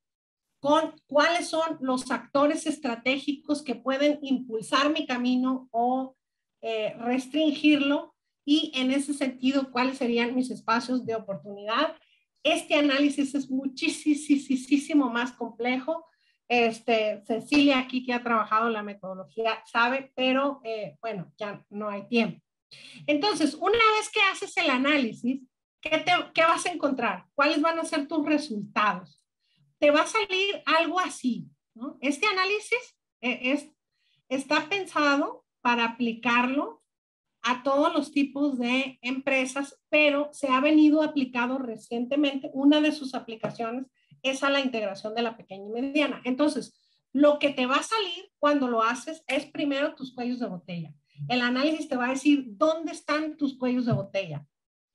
con cuáles son los actores estratégicos que pueden impulsar mi camino o restringirlo, y en ese sentido, cuáles serían mis espacios de oportunidad. Este análisis es muchísimo más complejo. Cecilia aquí, que ha trabajado la metodología, sabe, pero bueno, ya no hay tiempo. Entonces, una vez que haces el análisis, ¿qué vas a encontrar? ¿Cuáles van a ser tus resultados? Te va a salir algo así, ¿no? Este análisis está pensado para aplicarlo a todos los tipos de empresas, pero se ha venido aplicado recientemente. Una de sus aplicaciones es a la integración de la pequeña y mediana. Entonces, lo que te va a salir cuando lo haces es primero tus cuellos de botella. El análisis te va a decir dónde están tus cuellos de botella.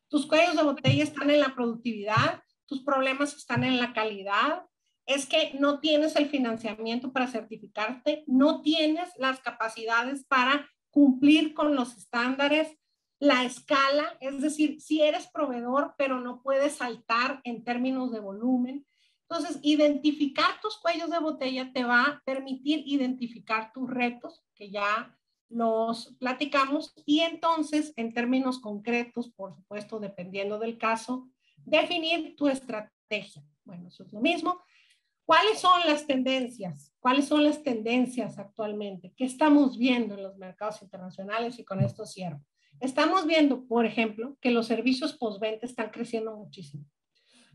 Tus cuellos de botella están en la productividad, tus problemas están en la calidad, es que no tienes el financiamiento para certificarte, no tienes las capacidades para cumplir con los estándares, la escala, es decir, si eres proveedor, pero no puedes saltar en términos de volumen. Entonces, identificar tus cuellos de botella te va a permitir identificar tus retos, que ya los platicamos, y entonces, en términos concretos, por supuesto, dependiendo del caso, definir tu estrategia. Bueno, eso es lo mismo. ¿Cuáles son las tendencias? ¿Cuáles son las tendencias actualmente? ¿Qué estamos viendo en los mercados internacionales? Y con esto cierro. Estamos viendo, por ejemplo, que los servicios postventa están creciendo muchísimo.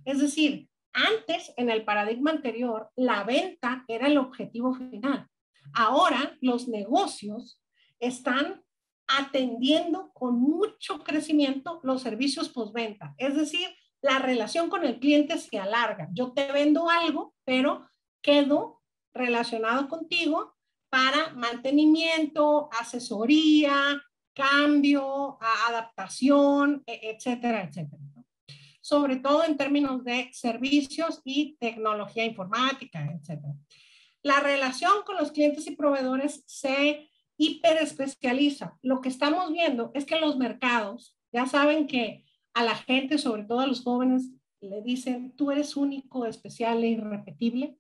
Es decir, antes, en el paradigma anterior, la venta era el objetivo final. Ahora, los negocios están atendiendo con mucho crecimiento los servicios postventa. Es decir, la relación con el cliente se alarga. Yo te vendo algo, pero quedo relacionado contigo para mantenimiento, asesoría, cambio, adaptación, etcétera, etcétera. Sobre todo en términos de servicios y tecnología informática, etcétera. La relación con los clientes y proveedores se hiperespecializa. Lo que estamos viendo es que los mercados, ya saben que a la gente, sobre todo a los jóvenes, le dicen, tú eres único, especial e irrepetible.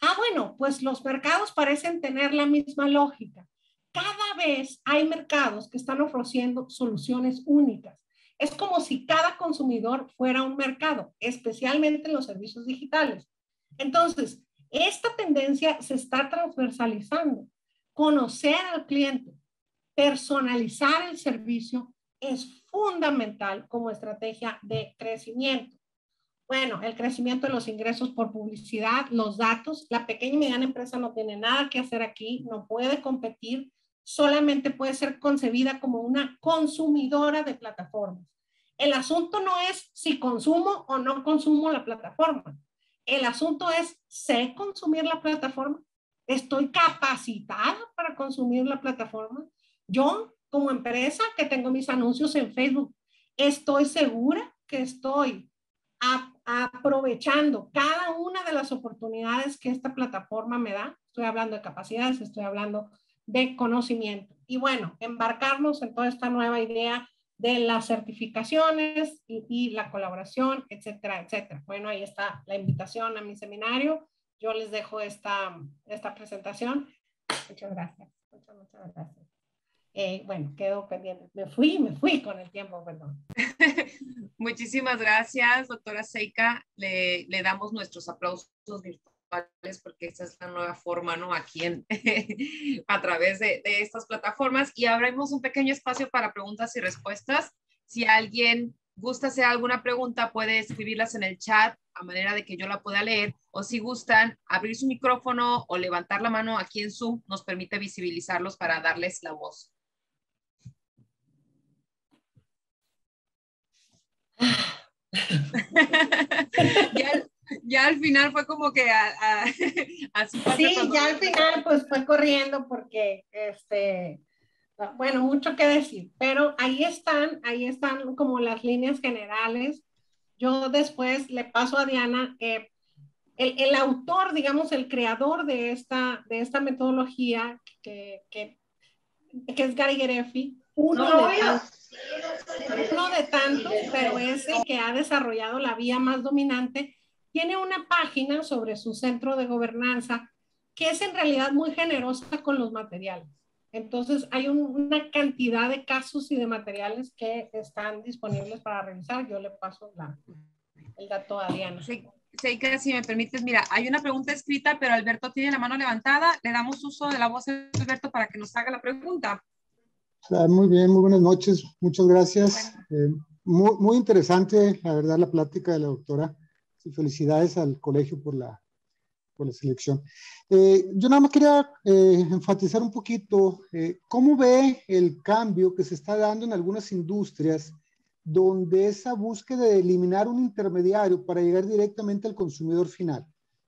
Ah, bueno, pues los mercados parecen tener la misma lógica. Cada vez hay mercados que están ofreciendo soluciones únicas. Es como si cada consumidor fuera un mercado, especialmente en los servicios digitales. Entonces, esta tendencia se está transversalizando. Conocer al cliente, personalizar el servicio es fundamental como estrategia de crecimiento. Bueno, el crecimiento de los ingresos por publicidad, los datos. La pequeña y mediana empresa no tiene nada que hacer aquí, no puede competir, solamente puede ser concebida como una consumidora de plataformas. El asunto no es si consumo o no consumo la plataforma. El asunto es, ¿sé consumir la plataforma? ¿Estoy capacitada para consumir la plataforma? Yo, como empresa que tengo mis anuncios en Facebook, ¿estoy segura que estoy aprovechando cada una de las oportunidades que esta plataforma me da? Estoy hablando de capacidades, estoy hablando de conocimiento. Y bueno, embarcarnos en toda esta nueva idea de las certificaciones y la colaboración, etcétera, etcétera. Bueno, ahí está la invitación a mi seminario. Yo les dejo esta presentación. Muchas gracias. Muchas gracias. Bueno, quedo pendiente. Me fui con el tiempo, perdón. Muchísimas gracias, doctora Seika. Le damos nuestros aplausos virtuales porque esta es la nueva forma, ¿no? Aquí a través de estas plataformas, y abrimos un pequeño espacio para preguntas y respuestas. Si alguien gusta hacer alguna pregunta, puede escribirlas en el chat a manera de que yo la pueda leer, o si gustan abrir su micrófono o levantar la mano aquí en Zoom, nos permite visibilizarlos para darles la voz. ya al final fue como que así pasa. Sí, ya al final pues fue corriendo porque Bueno, mucho que decir, pero ahí están como las líneas generales. Yo después le paso a Diana, el autor, digamos, el creador de esta metodología, que es Gary Gerefi, uno de tantos, pero es el que ha desarrollado la vía más dominante. Tiene una página sobre su centro de gobernanza que es en realidad muy generosa con los materiales. Entonces hay una cantidad de casos y de materiales que están disponibles para revisar. Yo le paso el dato a Diana. Sí, Seika, si me permites, mira, hay una pregunta escrita, pero Alberto tiene la mano levantada. Le damos uso de la voz a Alberto para que nos haga la pregunta. Muy bien, muy buenas noches. Muchas gracias. Bueno. Muy interesante, la verdad, la plática de la doctora. Y felicidades al colegio por la selección. Yo nada más quería enfatizar un poquito cómo ve el cambio que se está dando en algunas industrias donde esa búsqueda de eliminar un intermediario para llegar directamente al consumidor final.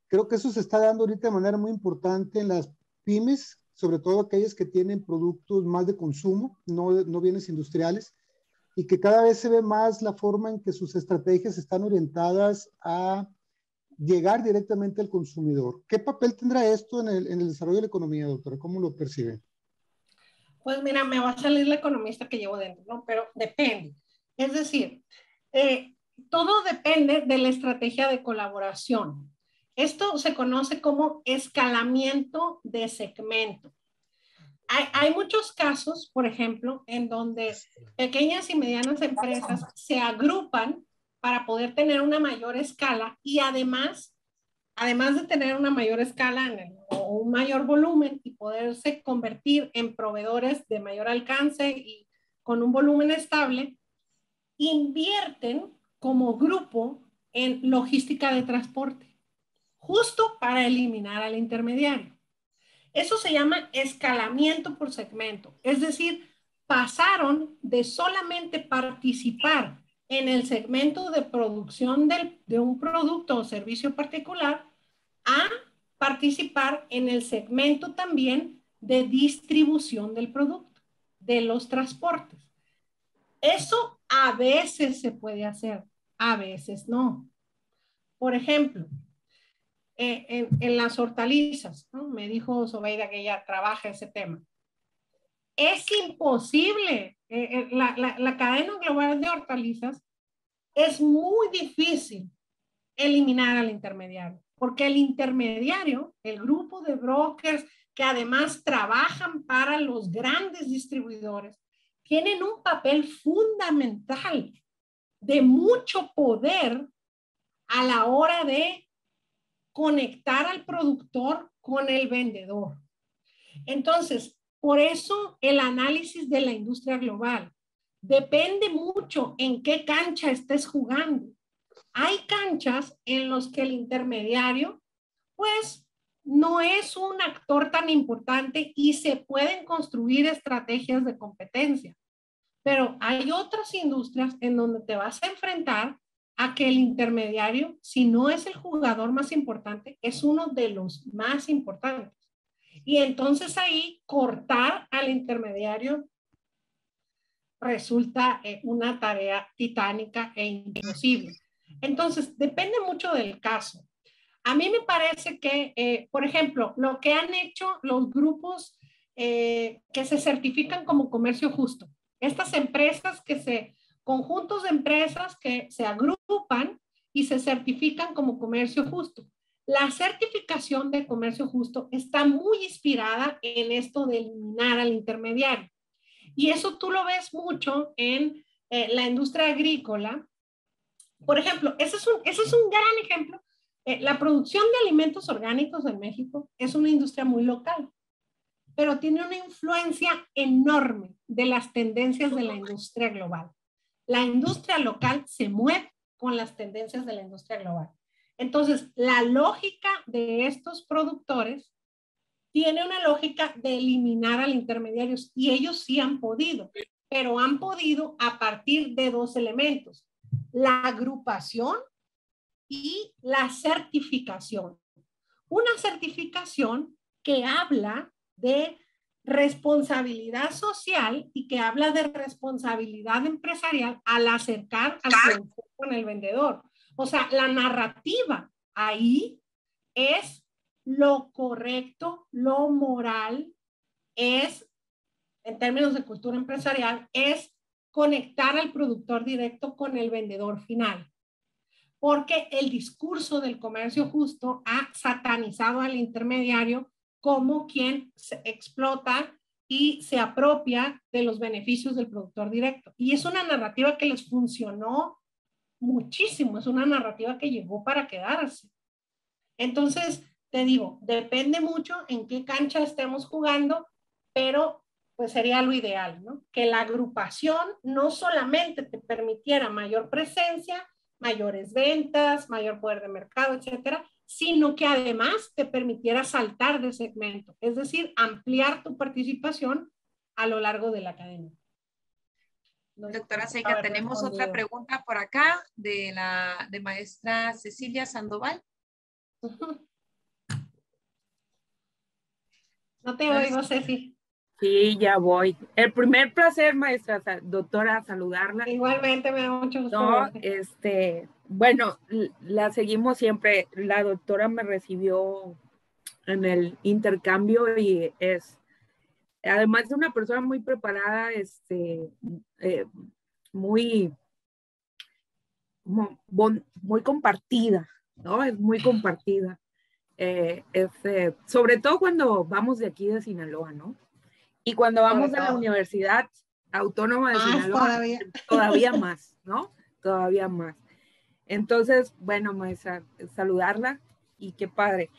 Creo que eso se está dando ahorita de manera muy importante en las pymes, sobre todo aquellas que tienen productos más de consumo, no bienes industriales, y que cada vez se ve más la forma en que sus estrategias están orientadas a llegar directamente al consumidor. ¿Qué papel tendrá esto en el desarrollo de la economía, doctora? ¿Cómo lo percibe? Pues mira, me va a salir la economista que llevo dentro, ¿no? Pero depende. Es decir, todo depende de la estrategia de colaboración. Esto se conoce como escalamiento de segmento. Hay muchos casos, por ejemplo, en donde pequeñas y medianas empresas se agrupan para poder tener una mayor escala y además de tener una mayor escala o un mayor volumen y poderse convertir en proveedores de mayor alcance y con un volumen estable, invierten como grupo en logística de transporte, justo para eliminar al intermediario. Eso se llama escalamiento por segmento, es decir, pasaron de solamente participar en el segmento de producción de un producto o servicio particular a participar en el segmento también de distribución del producto, de los transportes. Eso a veces se puede hacer, a veces no. Por ejemplo, en las hortalizas, ¿no? Me dijo Zobeida que ella trabaja ese tema. Es imposible, la cadena global de hortalizas es muy difícil eliminar al intermediario, porque el intermediario, el grupo de brokers que además trabajan para los grandes distribuidores, tienen un papel fundamental de mucho poder a la hora de conectar al productor con el vendedor. Entonces, por eso el análisis de la industria global depende mucho en qué cancha estés jugando. Hay canchas en las que el intermediario, pues, no es un actor tan importante y se pueden construir estrategias de competencia. Pero hay otras industrias en donde te vas a enfrentar a que el intermediario, si no es el jugador más importante, es uno de los más importantes. Y entonces ahí cortar al intermediario resulta una tarea titánica e imposible. Entonces, depende mucho del caso. A mí me parece que, por ejemplo, lo que han hecho los grupos que se certifican como comercio justo, estas empresas conjuntos de empresas que se agrupan y se certifican como comercio justo. La certificación de comercio justo está muy inspirada en esto de eliminar al intermediario. Y eso tú lo ves mucho en la industria agrícola. Por ejemplo, ese es un gran ejemplo. La producción de alimentos orgánicos en México es una industria muy local, pero tiene una influencia enorme de las tendencias de la industria global. La industria local se mueve con las tendencias de la industria global. Entonces, la lógica de estos productores tiene una lógica de eliminar al intermediario y ellos sí han podido, pero han podido a partir de dos elementos: la agrupación y la certificación. Una certificación que habla de responsabilidad social y que habla de responsabilidad empresarial al acercar al productor con el vendedor. O sea, la narrativa ahí es lo correcto, lo moral, es, en términos de cultura empresarial, es conectar al productor directo con el vendedor final. Porque el discurso del comercio justo ha satanizado al intermediario como quien se explota y se apropia de los beneficios del productor directo. Y es una narrativa que les funcionó muchísimo, es una narrativa que llegó para quedarse. Entonces, te digo, depende mucho en qué cancha estemos jugando, pero pues sería lo ideal, ¿no? Que la agrupación no solamente te permitiera mayor presencia, mayores ventas, mayor poder de mercado, etcétera, sino que además te permitiera saltar de segmento, es decir, ampliar tu participación a lo largo de la cadena. Doctora Seca, tenemos otra pregunta por acá de maestra Cecilia Sandoval. No te oigo, Ceci. Sí, ya voy. El primer placer, maestra, doctora, saludarla. Igualmente, me da mucho gusto. No, bueno, la seguimos siempre. La doctora me recibió en el intercambio y es, además de una persona muy preparada, muy compartida, ¿no? Es muy compartida. Sobre todo cuando vamos de aquí de Sinaloa, ¿no? Y cuando vamos a la Universidad Autónoma de Sinaloa, todavía más, ¿no? Todavía más. Entonces, bueno, maestra, saludarla y qué padre.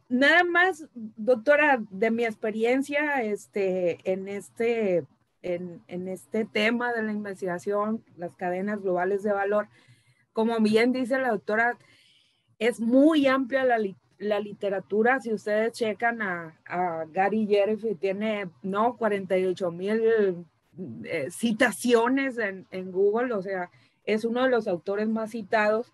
Nada más, doctora, de mi experiencia en este tema de la investigación, las cadenas globales de valor, como bien dice la doctora, es muy amplia la literatura. Si ustedes checan a Gary Jeffrey, tiene 48,000 citaciones en Google, o sea, es uno de los autores más citados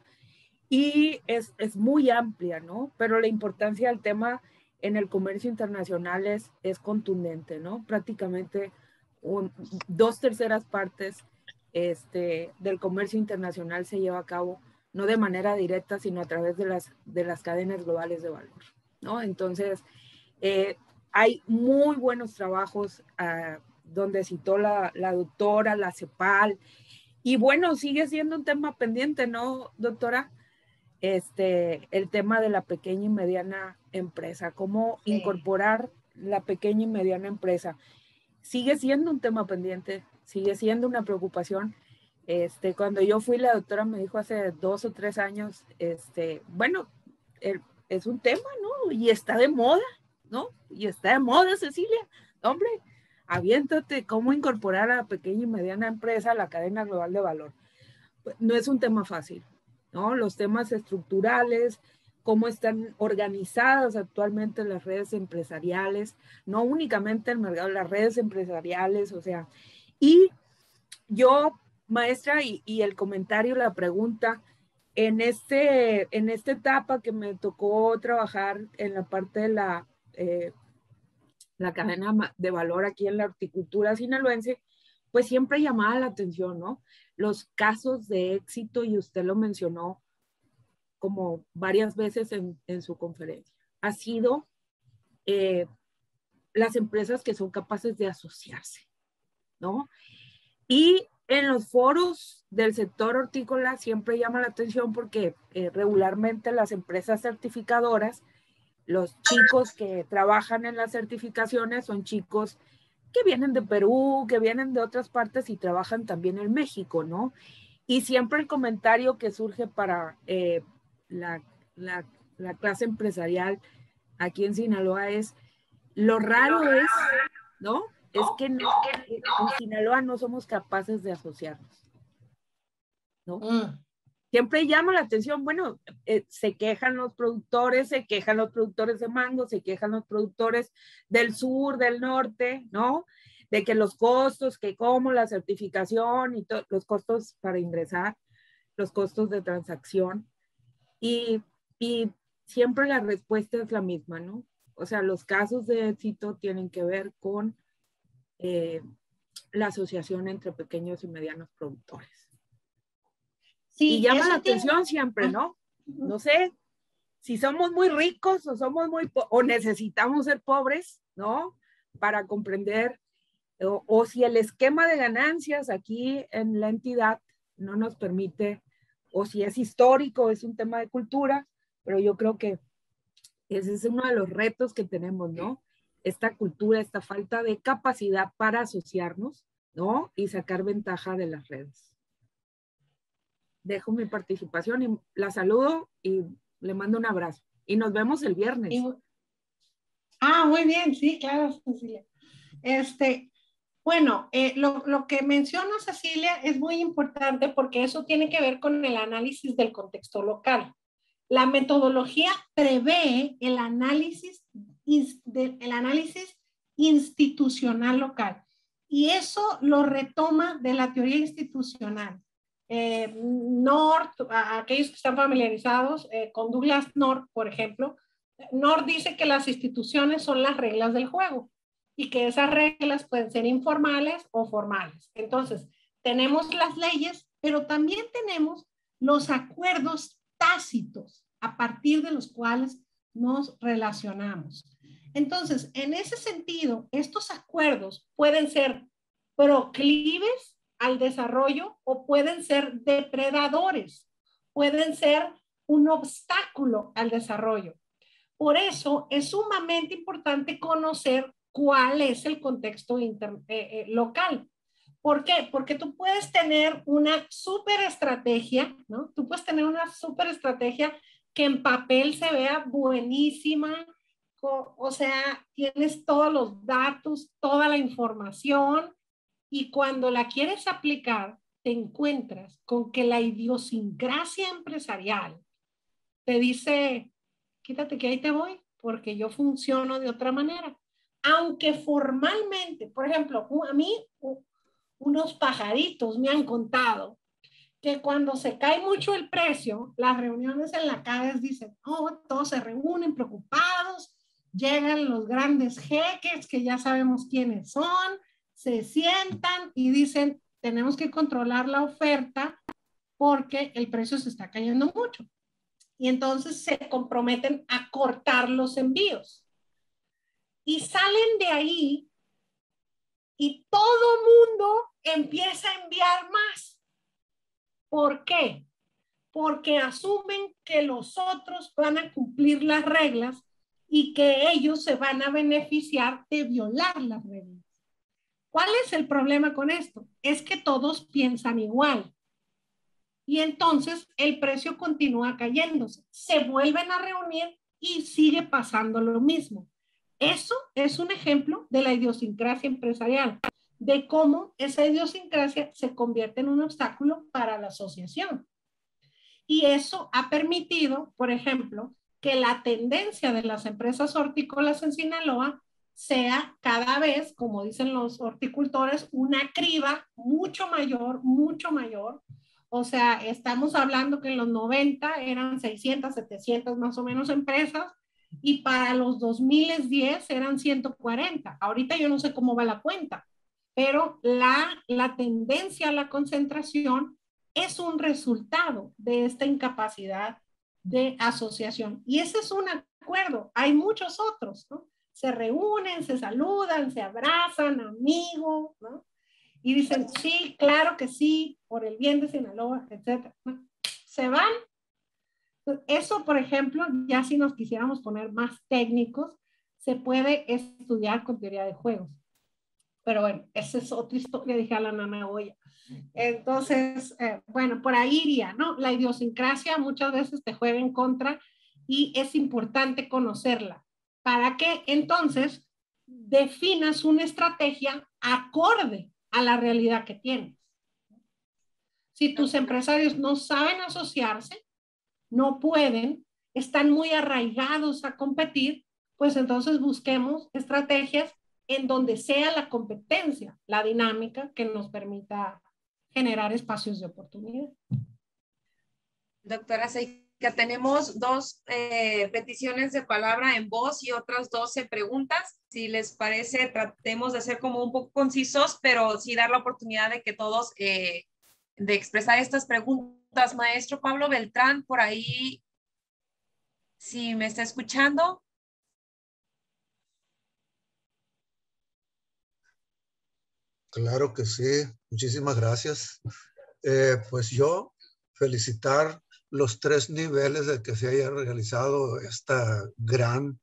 y es muy amplia, ¿no? Pero la importancia del tema en el comercio internacional es contundente, ¿no? Prácticamente 2/3 partes del comercio internacional se lleva a cabo no de manera directa, sino a través de las cadenas globales de valor, ¿no? Entonces, hay muy buenos trabajos donde citó la doctora, la CEPAL, y bueno, sigue siendo un tema pendiente, ¿no, doctora? El tema de la pequeña y mediana empresa, cómo incorporar la pequeña y mediana empresa. Sigue siendo un tema pendiente, sigue siendo una preocupación. Cuando yo fui, la doctora me dijo hace 2 o 3 años, bueno, es un tema, ¿no? Y está de moda, ¿no? Y está de moda, Cecilia. Hombre, aviéntate cómo incorporar a la pequeña y mediana empresa a la cadena global de valor. Pues, no es un tema fácil, ¿no? Los temas estructurales, cómo están organizadas actualmente las redes empresariales, no únicamente el mercado, las redes empresariales, o sea, y yo, maestra, y el comentario, la pregunta, en esta etapa que me tocó trabajar en la parte de la cadena de valor aquí en la horticultura sinaloense, pues siempre llamaba la atención, ¿no? Los casos de éxito, y usted lo mencionó como varias veces en su conferencia, ha sido las empresas que son capaces de asociarse, ¿no? Y en los foros del sector hortícola siempre llama la atención porque regularmente las empresas certificadoras, los chicos que trabajan en las certificaciones son chicos que vienen de Perú, que vienen de otras partes y trabajan también en México, ¿no? Y siempre el comentario que surge para la clase empresarial aquí en Sinaloa es, lo raro es, ¿no? Es que en Sinaloa no somos capaces de asociarnos, ¿no? Siempre llama la atención, bueno, se quejan los productores de mango, se quejan los productores del sur, del norte, ¿no? De que los costos, que como la certificación y los costos para ingresar, los costos de transacción, y siempre la respuesta es la misma, ¿no? O sea, los casos de éxito tienen que ver con la asociación entre pequeños y medianos productores. Sí, y llama la atención siempre, ¿no? No sé si somos muy ricos o somos o necesitamos ser pobres, ¿no? Para comprender, o si el esquema de ganancias aquí en la entidad no nos permite, o si es histórico, es un tema de cultura, pero yo creo que ese es uno de los retos que tenemos, ¿no? Esta cultura, esta falta de capacidad para asociarnos, ¿no? Y sacar ventaja de las redes. Dejo mi participación y la saludo y le mando un abrazo. Y nos vemos el viernes. Muy bien, sí, claro, Cecilia. Bueno, lo que menciona Cecilia es muy importante porque eso tiene que ver con el análisis del contexto local. La metodología prevé el análisis institucional local y eso lo retoma de la teoría institucional. North, aquellos que están familiarizados con Douglas North, por ejemplo, North dice que las instituciones son las reglas del juego y que esas reglas pueden ser informales o formales. Entonces, tenemos las leyes, pero también tenemos los acuerdos tácitos a partir de los cuales nos relacionamos. Entonces, en ese sentido, estos acuerdos pueden ser proclives al desarrollo o pueden ser depredadores, pueden ser un obstáculo al desarrollo. Por eso es sumamente importante conocer cuál es el contexto local. ¿Por qué? Porque tú puedes tener una súper estrategia, ¿no? Tú puedes tener una súper estrategia que en papel se vea buenísima, o sea, tienes todos los datos, toda la información, y cuando la quieres aplicar, te encuentras con que la idiosincrasia empresarial te dice, quítate que ahí te voy, porque yo funciono de otra manera. Aunque formalmente, por ejemplo, a mí unos pajaritos me han contado que cuando se cae mucho el precio, las reuniones en la CADES dicen, todos se reúnen preocupados, llegan los grandes jeques que ya sabemos quiénes son, se sientan y dicen, tenemos que controlar la oferta porque el precio se está cayendo mucho. Y entonces se comprometen a cortar los envíos. Y salen de ahí y todo mundo empieza a enviar más. ¿Por qué? Porque asumen que los otros van a cumplir las reglas y que ellos se van a beneficiar de violar las reglas. ¿Cuál es el problema con esto? Es que todos piensan igual. Y entonces el precio continúa cayéndose. Se vuelven a reunir y sigue pasando lo mismo. Eso es un ejemplo de la idiosincrasia empresarial, de cómo esa idiosincrasia se convierte en un obstáculo para la asociación. Y eso ha permitido, por ejemplo, que la tendencia de las empresas hortícolas en Sinaloa sea cada vez, como dicen los horticultores, una criba mucho mayor, mucho mayor. O sea, estamos hablando que en los 90 eran 600, 700 más o menos empresas y para los 2010 eran 140. Ahorita yo no sé cómo va la cuenta, pero la tendencia a la concentración es un resultado de esta incapacidad de asociación. Y ese es un acuerdo. Hay muchos otros, ¿no? Se reúnen, se saludan, se abrazan, amigos, ¿no? Y dicen, sí, claro que sí, por el bien de Sinaloa, etc. Se van. Eso, por ejemplo, ya si nos quisiéramos poner más técnicos, se puede estudiar con teoría de juegos. Pero bueno, esa es otra historia, dije a la nana olla. Entonces, bueno, por ahí iría, ¿no? La idiosincrasia muchas veces te juega en contra y es importante conocerla para que entonces definas una estrategia acorde a la realidad que tienes. Si tus empresarios no saben asociarse, no pueden, están muy arraigados a competir, pues entonces busquemos estrategias en donde sea la competencia, la dinámica que nos permita generar espacios de oportunidad. Doctora Seiji, tenemos 2 peticiones de palabra en voz y otras 12 preguntas. Si les parece, tratemos de ser como un poco concisos, pero sí dar la oportunidad de que todos de expresar estas preguntas. Maestro Pablo Beltrán, por ahí, si me está escuchando. Claro que sí, muchísimas gracias. Pues yo felicitar los 3 niveles de que se haya realizado esta gran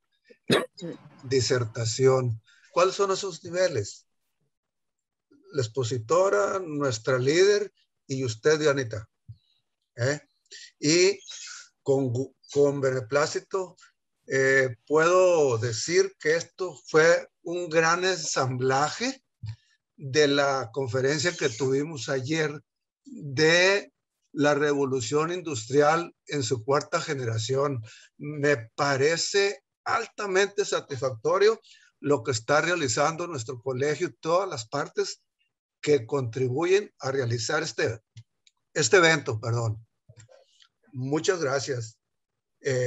disertación. ¿Cuáles son esos niveles? La expositora, nuestra líder y usted, Dianita. Y con beneplácito puedo decir que esto fue un gran ensamblaje de la conferencia que tuvimos ayer de la revolución industrial en su 4ª generación. Me parece altamente satisfactorio lo que está realizando nuestro colegio y todas las partes que contribuyen a realizar este evento, perdón. Muchas gracias.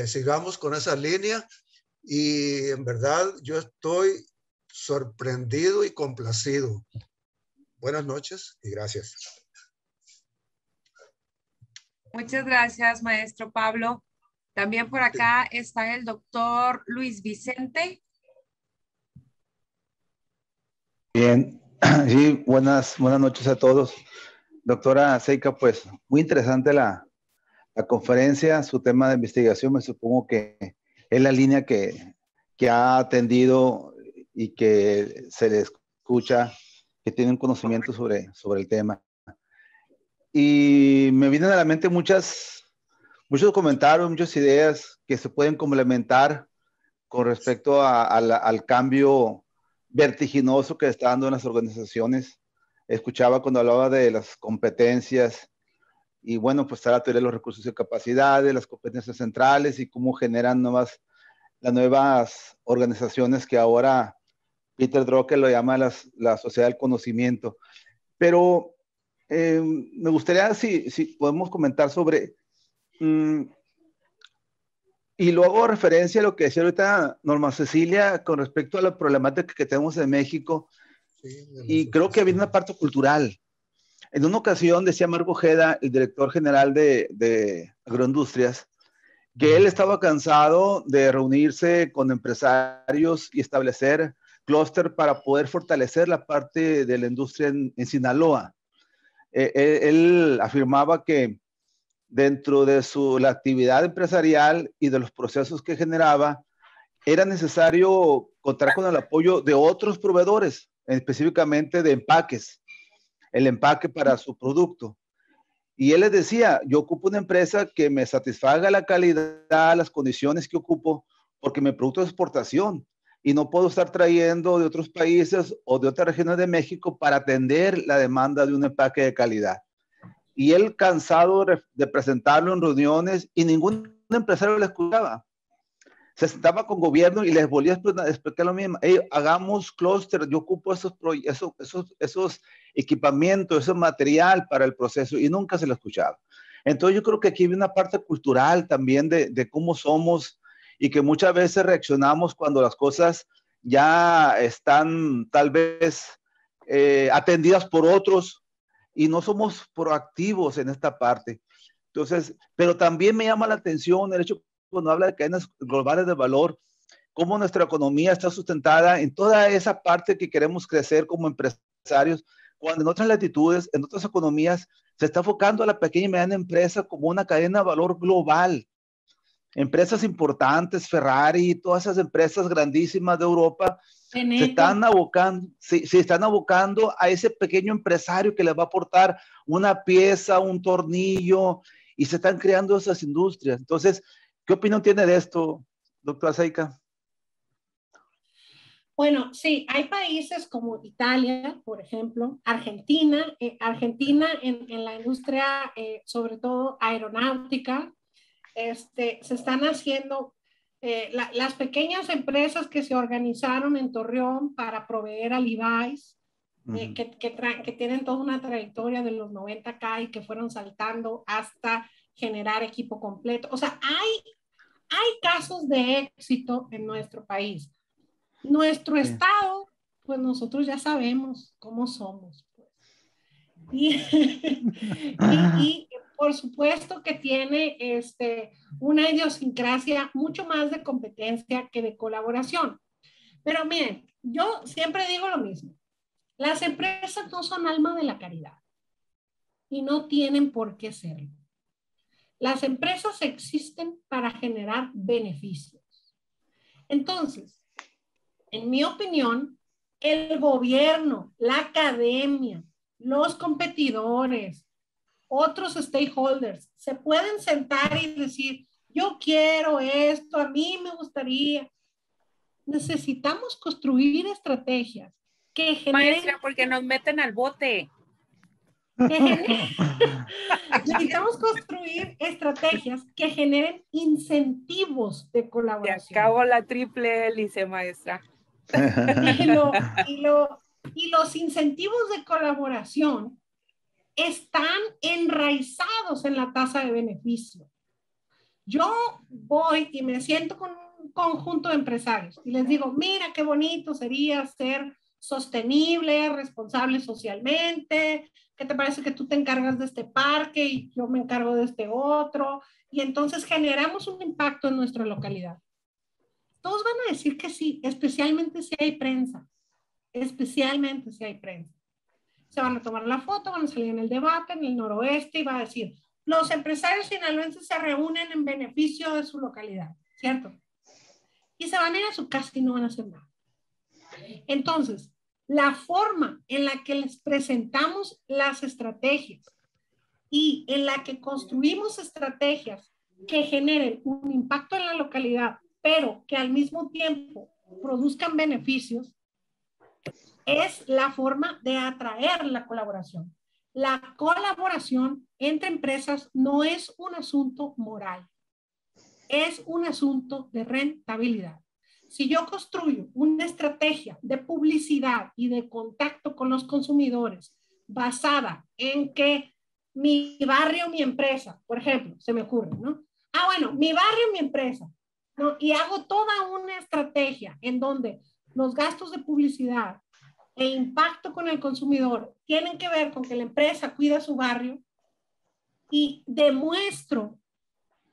Sigamos con esa línea y en verdad yo estoy sorprendido y complacido. Buenas noches y gracias. Muchas gracias, maestro Pablo. También por acá está el doctor Luis Vicente. Bien, sí, buenas noches a todos. Doctora Seika, pues muy interesante la conferencia, su tema de investigación, me supongo que es la línea que ha atendido y que se le escucha, que tiene un conocimiento sobre el tema. Y me vienen a la mente muchos comentarios, muchas ideas que se pueden complementar con respecto al cambio vertiginoso que está dando en las organizaciones. Escuchaba cuando hablaba de las competencias y bueno, pues está la teoría de los recursos y capacidades, las competencias centrales y cómo generan las nuevas organizaciones que ahora Peter Drucker lo llama la sociedad del conocimiento. Pero me gustaría si podemos comentar sobre, y luego referencia a lo que decía ahorita Norma Cecilia con respecto a la problemática que tenemos en México, y creo que viene una parte cultural. En una ocasión decía Marco Ojeda, el director general de Agroindustrias, que él estaba cansado de reunirse con empresarios y establecer clúster para poder fortalecer la parte de la industria en Sinaloa. Él afirmaba que dentro de la actividad empresarial y de los procesos que generaba, era necesario contar con el apoyo de otros proveedores, específicamente de empaques, el empaque para su producto. Y él les decía, yo ocupo una empresa que me satisfaga la calidad, las condiciones que ocupo, porque mi producto es exportación y no puedo estar trayendo de otros países o de otras regiones de México para atender la demanda de un empaque de calidad. Y él cansado de presentarlo en reuniones y ningún empresario le escuchaba. Se sentaba con gobierno y les volvía a explicar lo mismo. Hey, hagamos clúster, yo ocupo esos equipamientos, ese material para el proceso, y nunca se lo escuchaba. Entonces yo creo que aquí hay una parte cultural también de cómo somos y que muchas veces reaccionamos cuando las cosas ya están tal vez atendidas por otros y no somos proactivos en esta parte. Entonces, pero también me llama la atención el hecho cuando habla de cadenas globales de valor, cómo nuestra economía está sustentada en toda esa parte que queremos crecer como empresarios, cuando en otras latitudes, en otras economías, se está enfocando a la pequeña y mediana empresa como una cadena de valor global. Empresas importantes, Ferrari, todas esas empresas grandísimas de Europa, se están abocando a ese pequeño empresario que les va a aportar una pieza, un tornillo, y se están creando esas industrias. Entonces, ¿qué opinión tiene de esto, doctora Seika? Bueno, sí, hay países como Italia, por ejemplo, Argentina en la industria, sobre todo aeronáutica, se están haciendo las pequeñas empresas que se organizaron en Torreón para proveer a Levi's, que tienen toda una trayectoria de los 90 acá y que fueron saltando hasta generar equipo completo. O sea, hay casos de éxito en nuestro país. Nuestro estado, pues nosotros ya sabemos cómo somos. Pues. Y por supuesto que tiene una idiosincrasia mucho más de competencia que de colaboración. Pero miren, yo siempre digo lo mismo. Las empresas no son alma de la caridad y no tienen por qué serlo. Las empresas existen para generar beneficios. Entonces, en mi opinión, el gobierno, la academia, los competidores, otros stakeholders, se pueden sentar y decir, yo quiero esto, a mí me gustaría. Necesitamos construir estrategias que generen... Maestra, porque nos meten al bote. Necesitamos construir estrategias que generen incentivos de colaboración. Se acabó la triple hélice, maestra. Y los incentivos de colaboración están enraizados en la tasa de beneficio. Yo voy y me siento con un conjunto de empresarios y les digo, mira qué bonito sería ser sostenible, responsable socialmente. ¿Qué te parece que tú te encargas de este parque y yo me encargo de este otro? Y entonces generamos un impacto en nuestra localidad. Todos van a decir que sí, especialmente si hay prensa. Especialmente si hay prensa. Se van a tomar la foto, van a salir en el debate, en el noroeste y va a decir, los empresarios sinaloenses se reúnen en beneficio de su localidad, ¿cierto? Y se van a ir a su casa y no van a hacer nada. Entonces, la forma en la que les presentamos las estrategias y en la que construimos estrategias que generen un impacto en la localidad, pero que al mismo tiempo produzcan beneficios, es la forma de atraer la colaboración. La colaboración entre empresas no es un asunto moral, es un asunto de rentabilidad. Si yo construyo una estrategia de publicidad y de contacto con los consumidores basada en que mi barrio, mi empresa, por ejemplo, se me ocurre, ¿no? Bueno, mi barrio, mi empresa, ¿no? Y hago toda una estrategia en donde los gastos de publicidad e impacto con el consumidor tienen que ver con que la empresa cuida su barrio y demuestro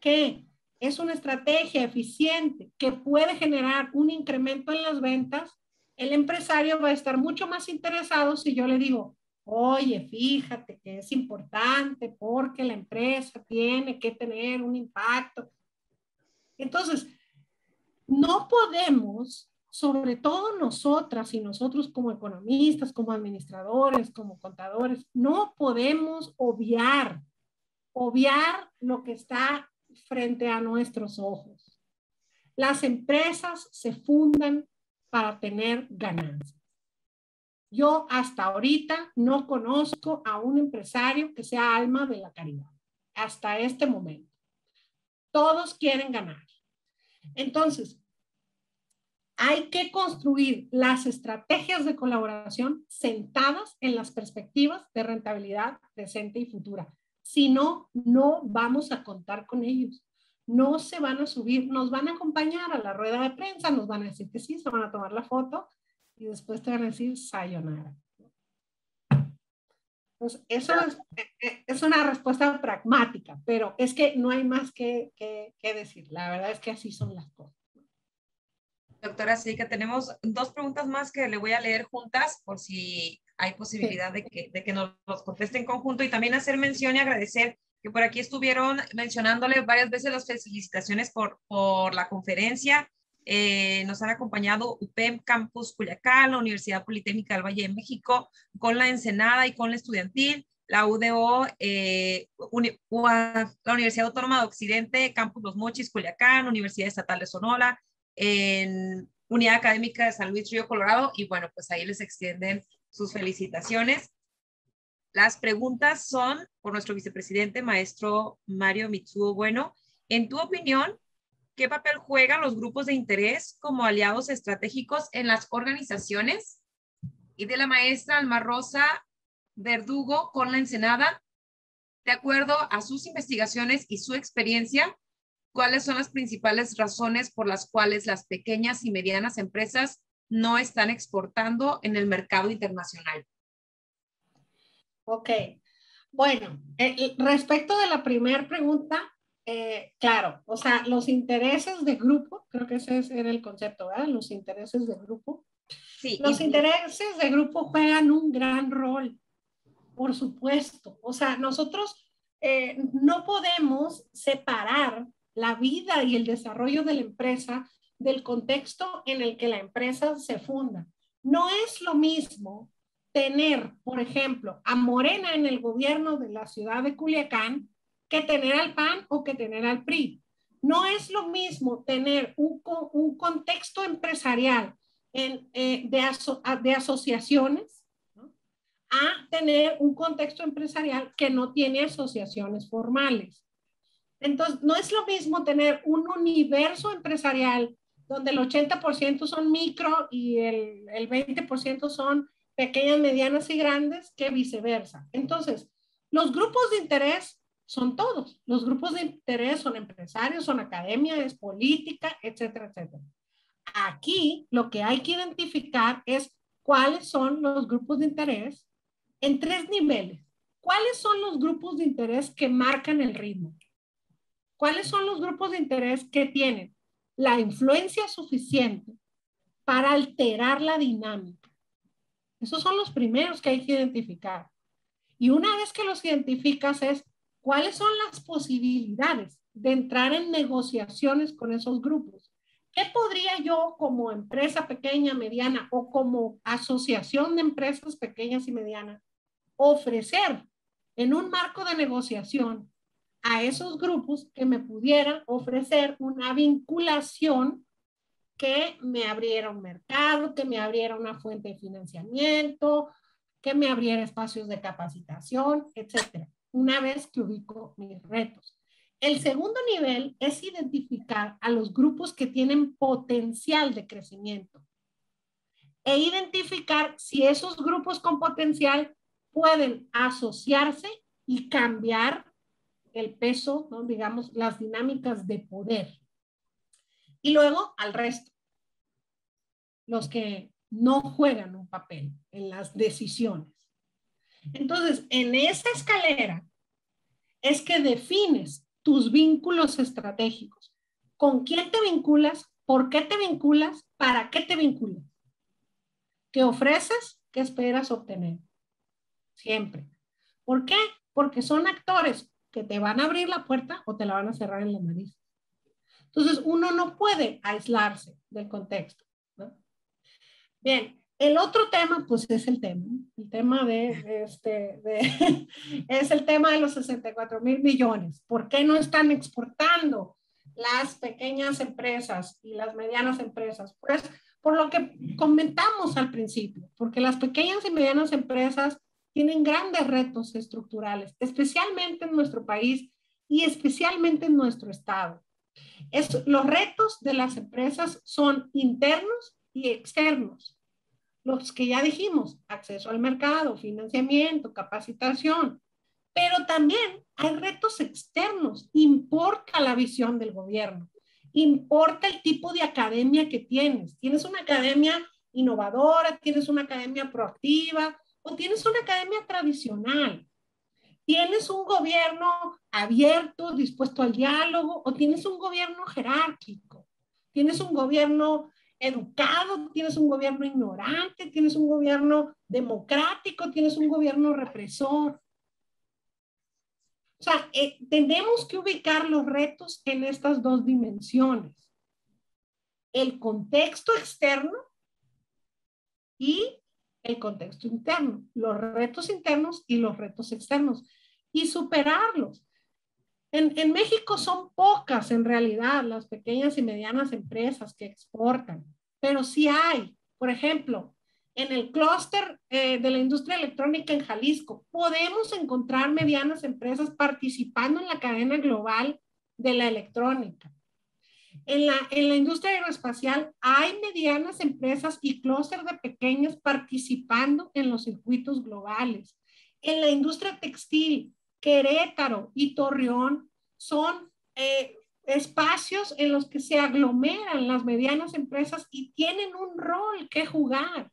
que es una estrategia eficiente que puede generar un incremento en las ventas, el empresario va a estar mucho más interesado si yo le digo, oye, fíjate que es importante porque la empresa tiene que tener un impacto. Entonces, no podemos, sobre todo nosotras y nosotros como economistas, como administradores, como contadores, no podemos obviar lo que está frente a nuestros ojos. Las empresas se fundan para tener ganancias. Yo hasta ahorita no conozco a un empresario que sea alma de la caridad, hasta este momento. Todos quieren ganar. Entonces, hay que construir las estrategias de colaboración sentadas en las perspectivas de rentabilidad presente y futura. Si no, no vamos a contar con ellos. No se van a subir, nos van a acompañar a la rueda de prensa, nos van a decir que sí, se van a tomar la foto y después te van a decir sayonara. Entonces, eso es una respuesta pragmática, pero es que no hay más que decir. La verdad es que así son las cosas. Doctora Sika, tenemos dos preguntas más que le voy a leer juntas por si hay posibilidad de que nos los conteste en conjunto y también hacer mención y agradecer que por aquí estuvieron mencionándole varias veces las felicitaciones por la conferencia. Nos han acompañado UPEM Campus Culiacán, la Universidad Politécnica del Valle de México, con la Ensenada y con la Estudiantil, la UDO, la Universidad Autónoma de Occidente, Campus Los Mochis, Culiacán, Universidad Estatal de Sonora, en Unidad Académica de San Luis Río Colorado, y bueno, pues ahí les extienden sus felicitaciones. Las preguntas son por nuestro vicepresidente, maestro Mario Mitsuo Bueno. En tu opinión, ¿qué papel juegan los grupos de interés como aliados estratégicos en las organizaciones? Y de la maestra Alma Rosa Verdugo con la Ensenada, de acuerdo a sus investigaciones y su experiencia, ¿cuáles son las principales razones por las cuales las pequeñas y medianas empresas no están exportando en el mercado internacional? Ok, bueno, respecto de la primera pregunta, claro, o sea, los intereses de grupo, creo que ese era el concepto, ¿verdad? Los intereses de grupo. Sí, los intereses de grupo juegan un gran rol, por supuesto. O sea, nosotros no podemos separar la vida y el desarrollo de la empresa del contexto en el que la empresa se funda. No es lo mismo tener, por ejemplo, a Morena en el gobierno de la ciudad de Culiacán que tener al PAN o que tener al PRI. No es lo mismo tener un contexto empresarial de asociaciones, ¿no?, a tener un contexto empresarial que no tiene asociaciones formales. Entonces, no es lo mismo tener un universo empresarial donde el 80% son micro y el 20% son pequeñas, medianas y grandes, que viceversa. Entonces, los grupos de interés son todos. Los grupos de interés son empresarios, son academia, es política, etcétera, etcétera. Aquí lo que hay que identificar es cuáles son los grupos de interés en 3 niveles. ¿Cuáles son los grupos de interés que marcan el ritmo? ¿Cuáles son los grupos de interés que tienen la influencia suficiente para alterar la dinámica? Esos son los primeros que hay que identificar. Y una vez que los identificas es cuáles son las posibilidades de entrar en negociaciones con esos grupos. ¿Qué podría yo como empresa pequeña, mediana o como asociación de empresas pequeñas y medianas ofrecer en un marco de negociación a esos grupos que me pudieran ofrecer una vinculación que me abriera un mercado, que me abriera una fuente de financiamiento, que me abriera espacios de capacitación, etcétera, una vez que ubico mis retos? El segundo nivel es identificar a los grupos que tienen potencial de crecimiento e identificar si esos grupos con potencial pueden asociarse y cambiar el peso, ¿no?, digamos, las dinámicas de poder. Y luego al resto, los que no juegan un papel en las decisiones. Entonces, en esa escalera es que defines tus vínculos estratégicos. ¿Con quién te vinculas? ¿Por qué te vinculas? ¿Para qué te vinculas? ¿Qué ofreces? ¿Qué esperas obtener? Siempre. ¿Por qué? Porque son actores que te van a abrir la puerta o te la van a cerrar en la nariz. Entonces, uno no puede aislarse del contexto, ¿no? Bien, el otro tema, pues es el tema. El tema es el tema de los 64,000 millones. ¿Por qué no están exportando las pequeñas empresas y las medianas empresas? Pues por lo que comentamos al principio, porque las pequeñas y medianas empresas tienen grandes retos estructurales, especialmente en nuestro país y especialmente en nuestro estado. Los retos de las empresas son internos y externos. Los que ya dijimos, acceso al mercado, financiamiento, capacitación, pero también hay retos externos. Importa la visión del gobierno, importa el tipo de academia que tienes. Tienes una academia innovadora, tienes una academia proactiva o tienes una academia tradicional. ¿Tienes un gobierno abierto, dispuesto al diálogo, o tienes un gobierno jerárquico? ¿Tienes un gobierno educado? ¿Tienes un gobierno ignorante? ¿Tienes un gobierno democrático? ¿Tienes un gobierno represor? O sea, tenemos que ubicar los retos en estas 2 dimensiones. El contexto externo y el contexto interno, los retos internos y los retos externos, y superarlos. En México son pocas en realidad las pequeñas y medianas empresas que exportan, pero sí hay. Por ejemplo, en el clúster de la industria electrónica en Jalisco, podemos encontrar medianas empresas participando en la cadena global de la electrónica. En la industria aeroespacial hay medianas empresas y clúster de pequeñas participando en los circuitos globales. En la industria textil, Querétaro y Torreón son espacios en los que se aglomeran las medianas empresas y tienen un rol que jugar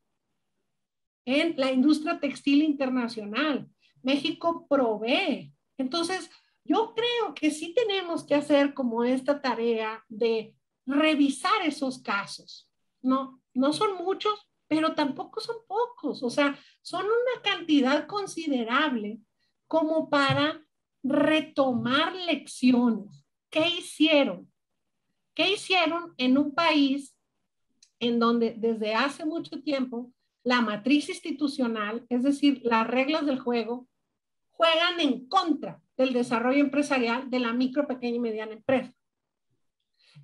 en la industria textil internacional. México provee. Entonces, yo creo que sí tenemos que hacer como esta tarea de revisar esos casos. No son muchos, pero tampoco son pocos. O sea, son una cantidad considerable como para retomar lecciones. ¿Qué hicieron? ¿Qué hicieron en un país en donde desde hace mucho tiempo la matriz institucional, es decir, las reglas del juego, juegan en contra del desarrollo empresarial de la micro, pequeña y mediana empresa?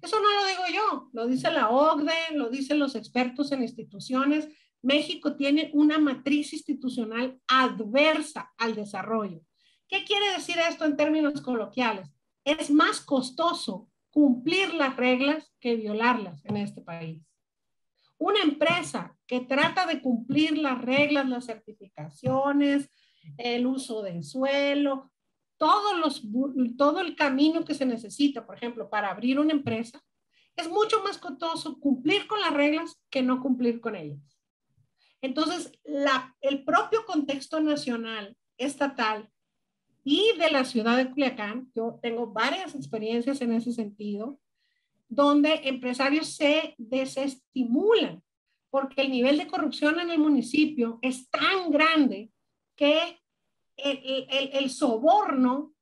Eso no lo digo yo, lo dice la OCDE, lo dicen los expertos en instituciones. México tiene una matriz institucional adversa al desarrollo. ¿Qué quiere decir esto en términos coloquiales? Es más costoso cumplir las reglas que violarlas en este país. Una empresa que trata de cumplir las reglas, las certificaciones, el uso del suelo, todo el camino que se necesita, por ejemplo, para abrir una empresa, es mucho más costoso cumplir con las reglas que no cumplir con ellas. Entonces, el propio contexto nacional, estatal y de la ciudad de Culiacán, yo tengo varias experiencias en ese sentido, donde empresarios se desestimulan porque el nivel de corrupción en el municipio es tan grande que el soborno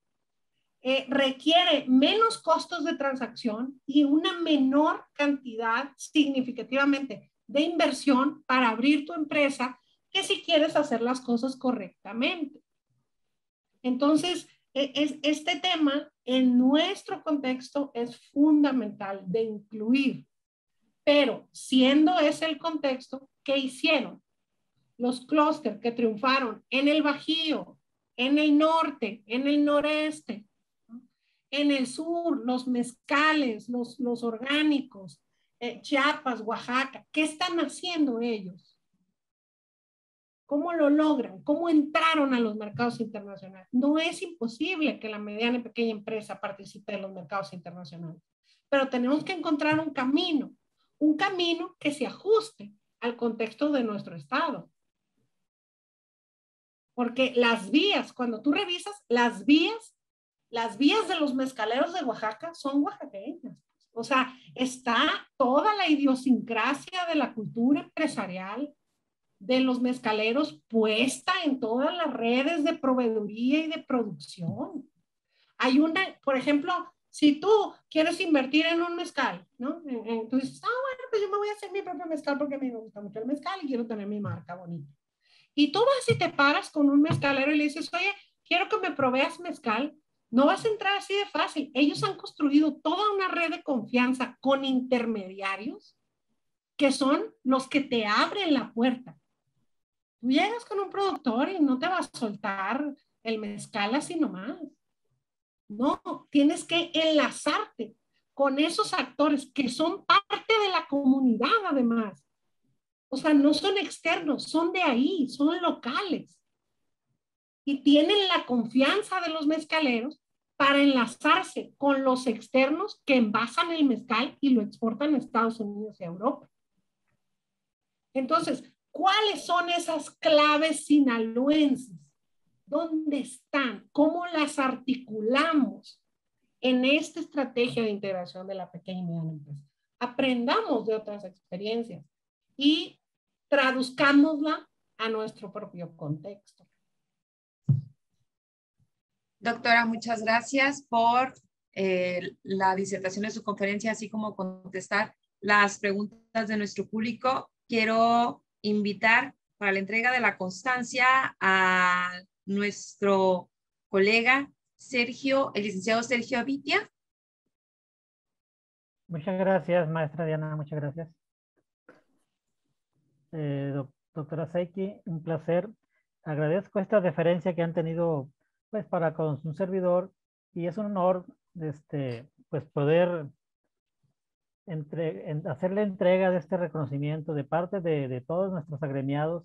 requiere menos costos de transacción y una menor cantidad significativamente de inversión para abrir tu empresa que si quieres hacer las cosas correctamente. Entonces, este tema en nuestro contexto es fundamental de incluir, pero siendo ese el contexto, ¿qué hicieron? Los clústeres que triunfaron en el Bajío, en el norte, en el noreste, en el sur, los mezcales, los orgánicos, Chiapas, Oaxaca, ¿qué están haciendo ellos? ¿Cómo lo logran? ¿Cómo entraron a los mercados internacionales? No es imposible que la mediana y pequeña empresa participe en los mercados internacionales, pero tenemos que encontrar un camino que se ajuste al contexto de nuestro estado. Porque las vías, cuando tú revisas, las vías de los mezcaleros de Oaxaca son oaxaqueñas. O sea, está toda la idiosincrasia de la cultura empresarial de los mezcaleros puesta en todas las redes de proveeduría y de producción. Hay por ejemplo, si tú quieres invertir en un mezcal, ¿no? Tú dices, bueno, pues yo me voy a hacer mi propio mezcal porque me gusta mucho el mezcal y quiero tener mi marca bonita. Y tú vas y te paras con un mezcalero y le dices, oye, quiero que me proveas mezcal. No vas a entrar así de fácil. Ellos han construido toda una red de confianza con intermediarios que son los que te abren la puerta. Tú llegas con un productor y no te va a soltar el mezcal así nomás. No, tienes que enlazarte con esos actores que son parte de la comunidad además. O sea, no son externos, son de ahí, son locales. Y tienen la confianza de los mezcaleros para enlazarse con los externos que envasan el mezcal y lo exportan a Estados Unidos y a Europa. Entonces, ¿cuáles son esas claves sinaloenses? ¿Dónde están? ¿Cómo las articulamos en esta estrategia de integración de la pequeña y mediana empresa? Aprendamos de otras experiencias y traduzcámosla a nuestro propio contexto. Doctora, muchas gracias por la disertación de su conferencia, así como contestar las preguntas de nuestro público. Quiero invitar para la entrega de la constancia a nuestro colega Sergio, el licenciado Sergio Avitia. Muchas gracias, maestra Diana, muchas gracias. Doctora Seiki, un placer. Agradezco esta deferencia que han tenido pues para con un servidor y es un honor pues poder hacerle entrega de este reconocimiento de parte de todos nuestros agremiados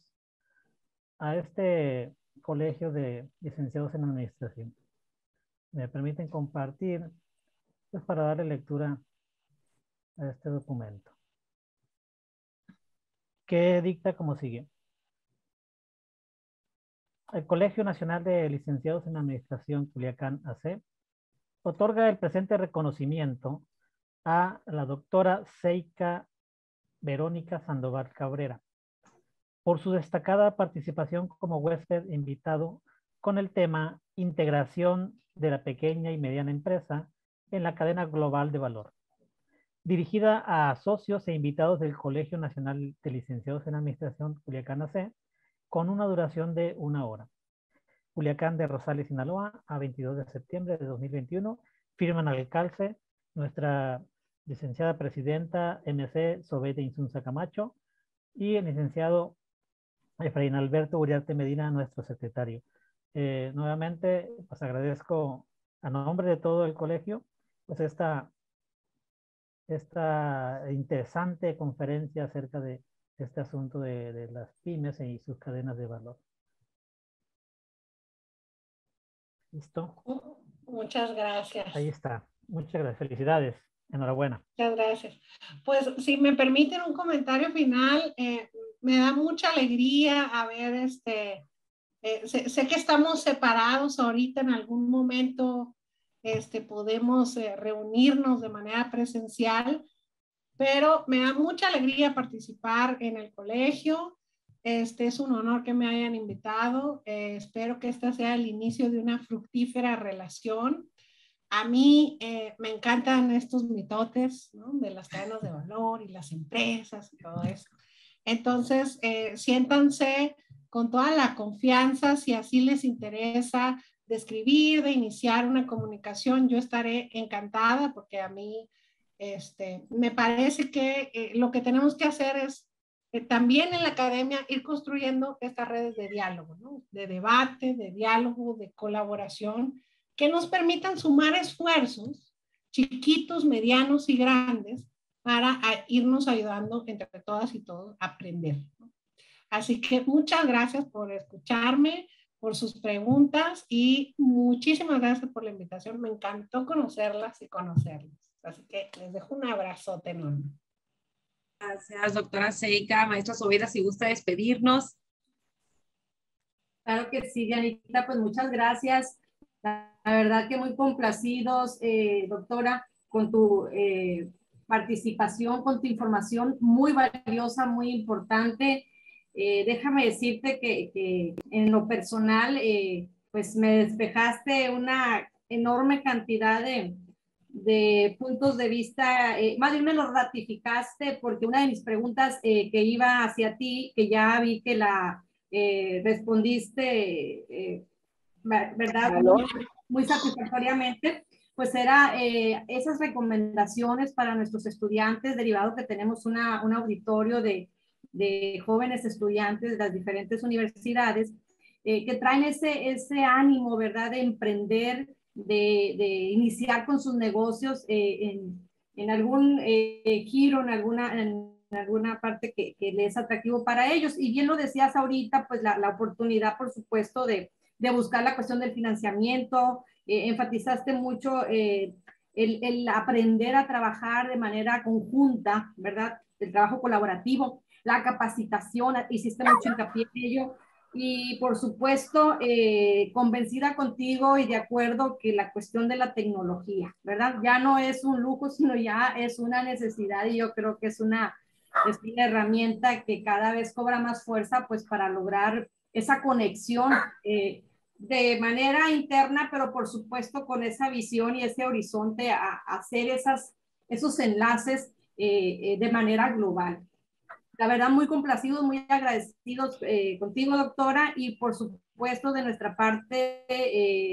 a este colegio de licenciados en administración. me permiten compartir, pues para darle lectura a este documento, que dicta como sigue. El Colegio Nacional de Licenciados en Administración Culiacán AC otorga el presente reconocimiento a la doctora Seica Verónica Sandoval Cabrera por su destacada participación como huésped invitado con el tema Integración de la pequeña y mediana empresa en la cadena global de valor, dirigida a socios e invitados del Colegio Nacional de Licenciados en Administración Culiacán AC, con una duración de 1 hora. Culiacán de Rosales, Sinaloa, a 22 de septiembre de 2021. Firman al calce nuestra licenciada presidenta MC Zobeida Insunza Camacho y el licenciado Efraín Alberto Uriarte Medina, nuestro secretario. Nuevamente, pues agradezco a nombre de todo el colegio, pues esta interesante conferencia acerca de este asunto de las pymes y sus cadenas de valor. ¿Listo? Muchas gracias. Ahí está. Muchas gracias. Felicidades. Enhorabuena. Muchas gracias. Pues si me permiten un comentario final, me da mucha alegría haber sé que estamos separados ahorita, en algún momento podemos reunirnos de manera presencial, pero me da mucha alegría participar en el colegio. Es un honor que me hayan invitado. Espero que este sea el inicio de una fructífera relación. A mí me encantan estos mitotes, ¿no?, de las cadenas de valor y las empresas y todo eso. Entonces, siéntanse con toda la confianza, si así les interesa, de escribir, de iniciar una comunicación. Yo estaré encantada, porque a mí me parece que lo que tenemos que hacer es también en la academia ir construyendo estas redes de diálogo, ¿no?, de debate, de diálogo, de colaboración, que nos permitan sumar esfuerzos chiquitos, medianos y grandes para irnos ayudando entre todas y todos a aprender, ¿no? Así que muchas gracias por escucharme, por sus preguntas y muchísimas gracias por la invitación. Me encantó conocerlas y conocerlos. Así que les dejo un abrazote enorme. Gracias, doctora Seica. Maestra Zobeida, si gusta despedirnos. Claro que sí, Dianita, pues muchas gracias. La verdad que muy complacidos, doctora, con tu participación, con tu información muy valiosa, muy importante. Déjame decirte que en lo personal, pues me despejaste una enorme cantidad de puntos de vista, más bien me lo ratificaste, porque una de mis preguntas que iba hacia ti, que ya vi que la respondiste, ¿verdad? Muy satisfactoriamente, pues era esas recomendaciones para nuestros estudiantes, derivado que tenemos un auditorio de jóvenes estudiantes de las diferentes universidades, que traen ese ánimo, ¿verdad?, de emprender, de iniciar con sus negocios en algún giro, en alguna parte que les es atractivo para ellos. Y bien lo decías ahorita, pues la oportunidad, por supuesto, de buscar la cuestión del financiamiento. Enfatizaste mucho el aprender a trabajar de manera conjunta, ¿verdad?, el trabajo colaborativo, la capacitación, hiciste mucho hincapié en ello. Y por supuesto, convencida contigo y de acuerdo que la cuestión de la tecnología, ¿verdad?, ya no es un lujo, sino ya es una necesidad, y yo creo que es una herramienta que cada vez cobra más fuerza, pues para lograr esa conexión de manera interna, pero por supuesto con esa visión y ese horizonte a hacer esos enlaces de manera global. La verdad, muy complacidos, muy agradecidos contigo, doctora, y por supuesto de nuestra parte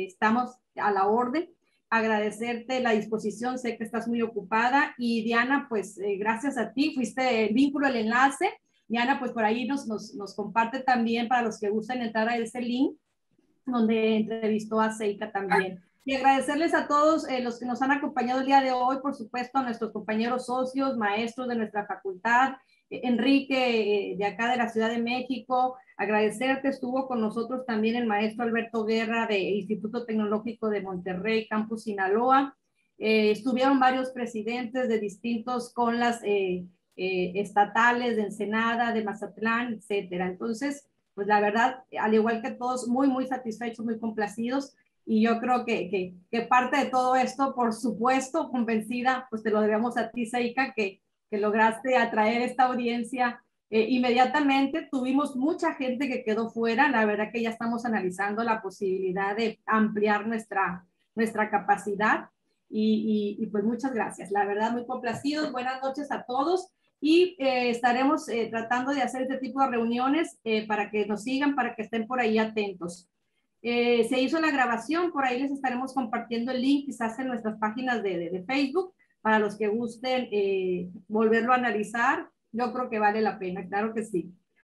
estamos a la orden. Agradecerte la disposición, sé que estás muy ocupada, y Diana, pues gracias a ti, fuiste el vínculo, el enlace. Diana, pues por ahí nos comparte también, para los que gusten entrar a ese link, donde entrevistó a Seica también. Y agradecerles a todos los que nos han acompañado el día de hoy, por supuesto a nuestros compañeros socios, maestros de nuestra facultad, Enrique, de acá de la Ciudad de México, agradecerte, estuvo con nosotros también el maestro Alberto Guerra de Instituto Tecnológico de Monterrey, Campus Sinaloa. Estuvieron varios presidentes de distintos con las estatales de Ensenada, de Mazatlán, etcétera. Entonces, pues la verdad, al igual que todos, muy, muy satisfechos, muy complacidos. Y yo creo que parte de todo esto, por supuesto, convencida, pues te lo debemos a ti, Seika, que lograste atraer esta audiencia. Inmediatamente tuvimos mucha gente que quedó fuera. La verdad que ya estamos analizando la posibilidad de ampliar nuestra capacidad. Y pues muchas gracias. La verdad, muy complacidos. Buenas noches a todos. Y estaremos tratando de hacer este tipo de reuniones para que nos sigan, para que estén por ahí atentos. Se hizo la grabación, por ahí les estaremos compartiendo el link, quizás en nuestras páginas de Facebook, para los que gusten volverlo a analizar. Yo creo que vale la pena, claro que sí.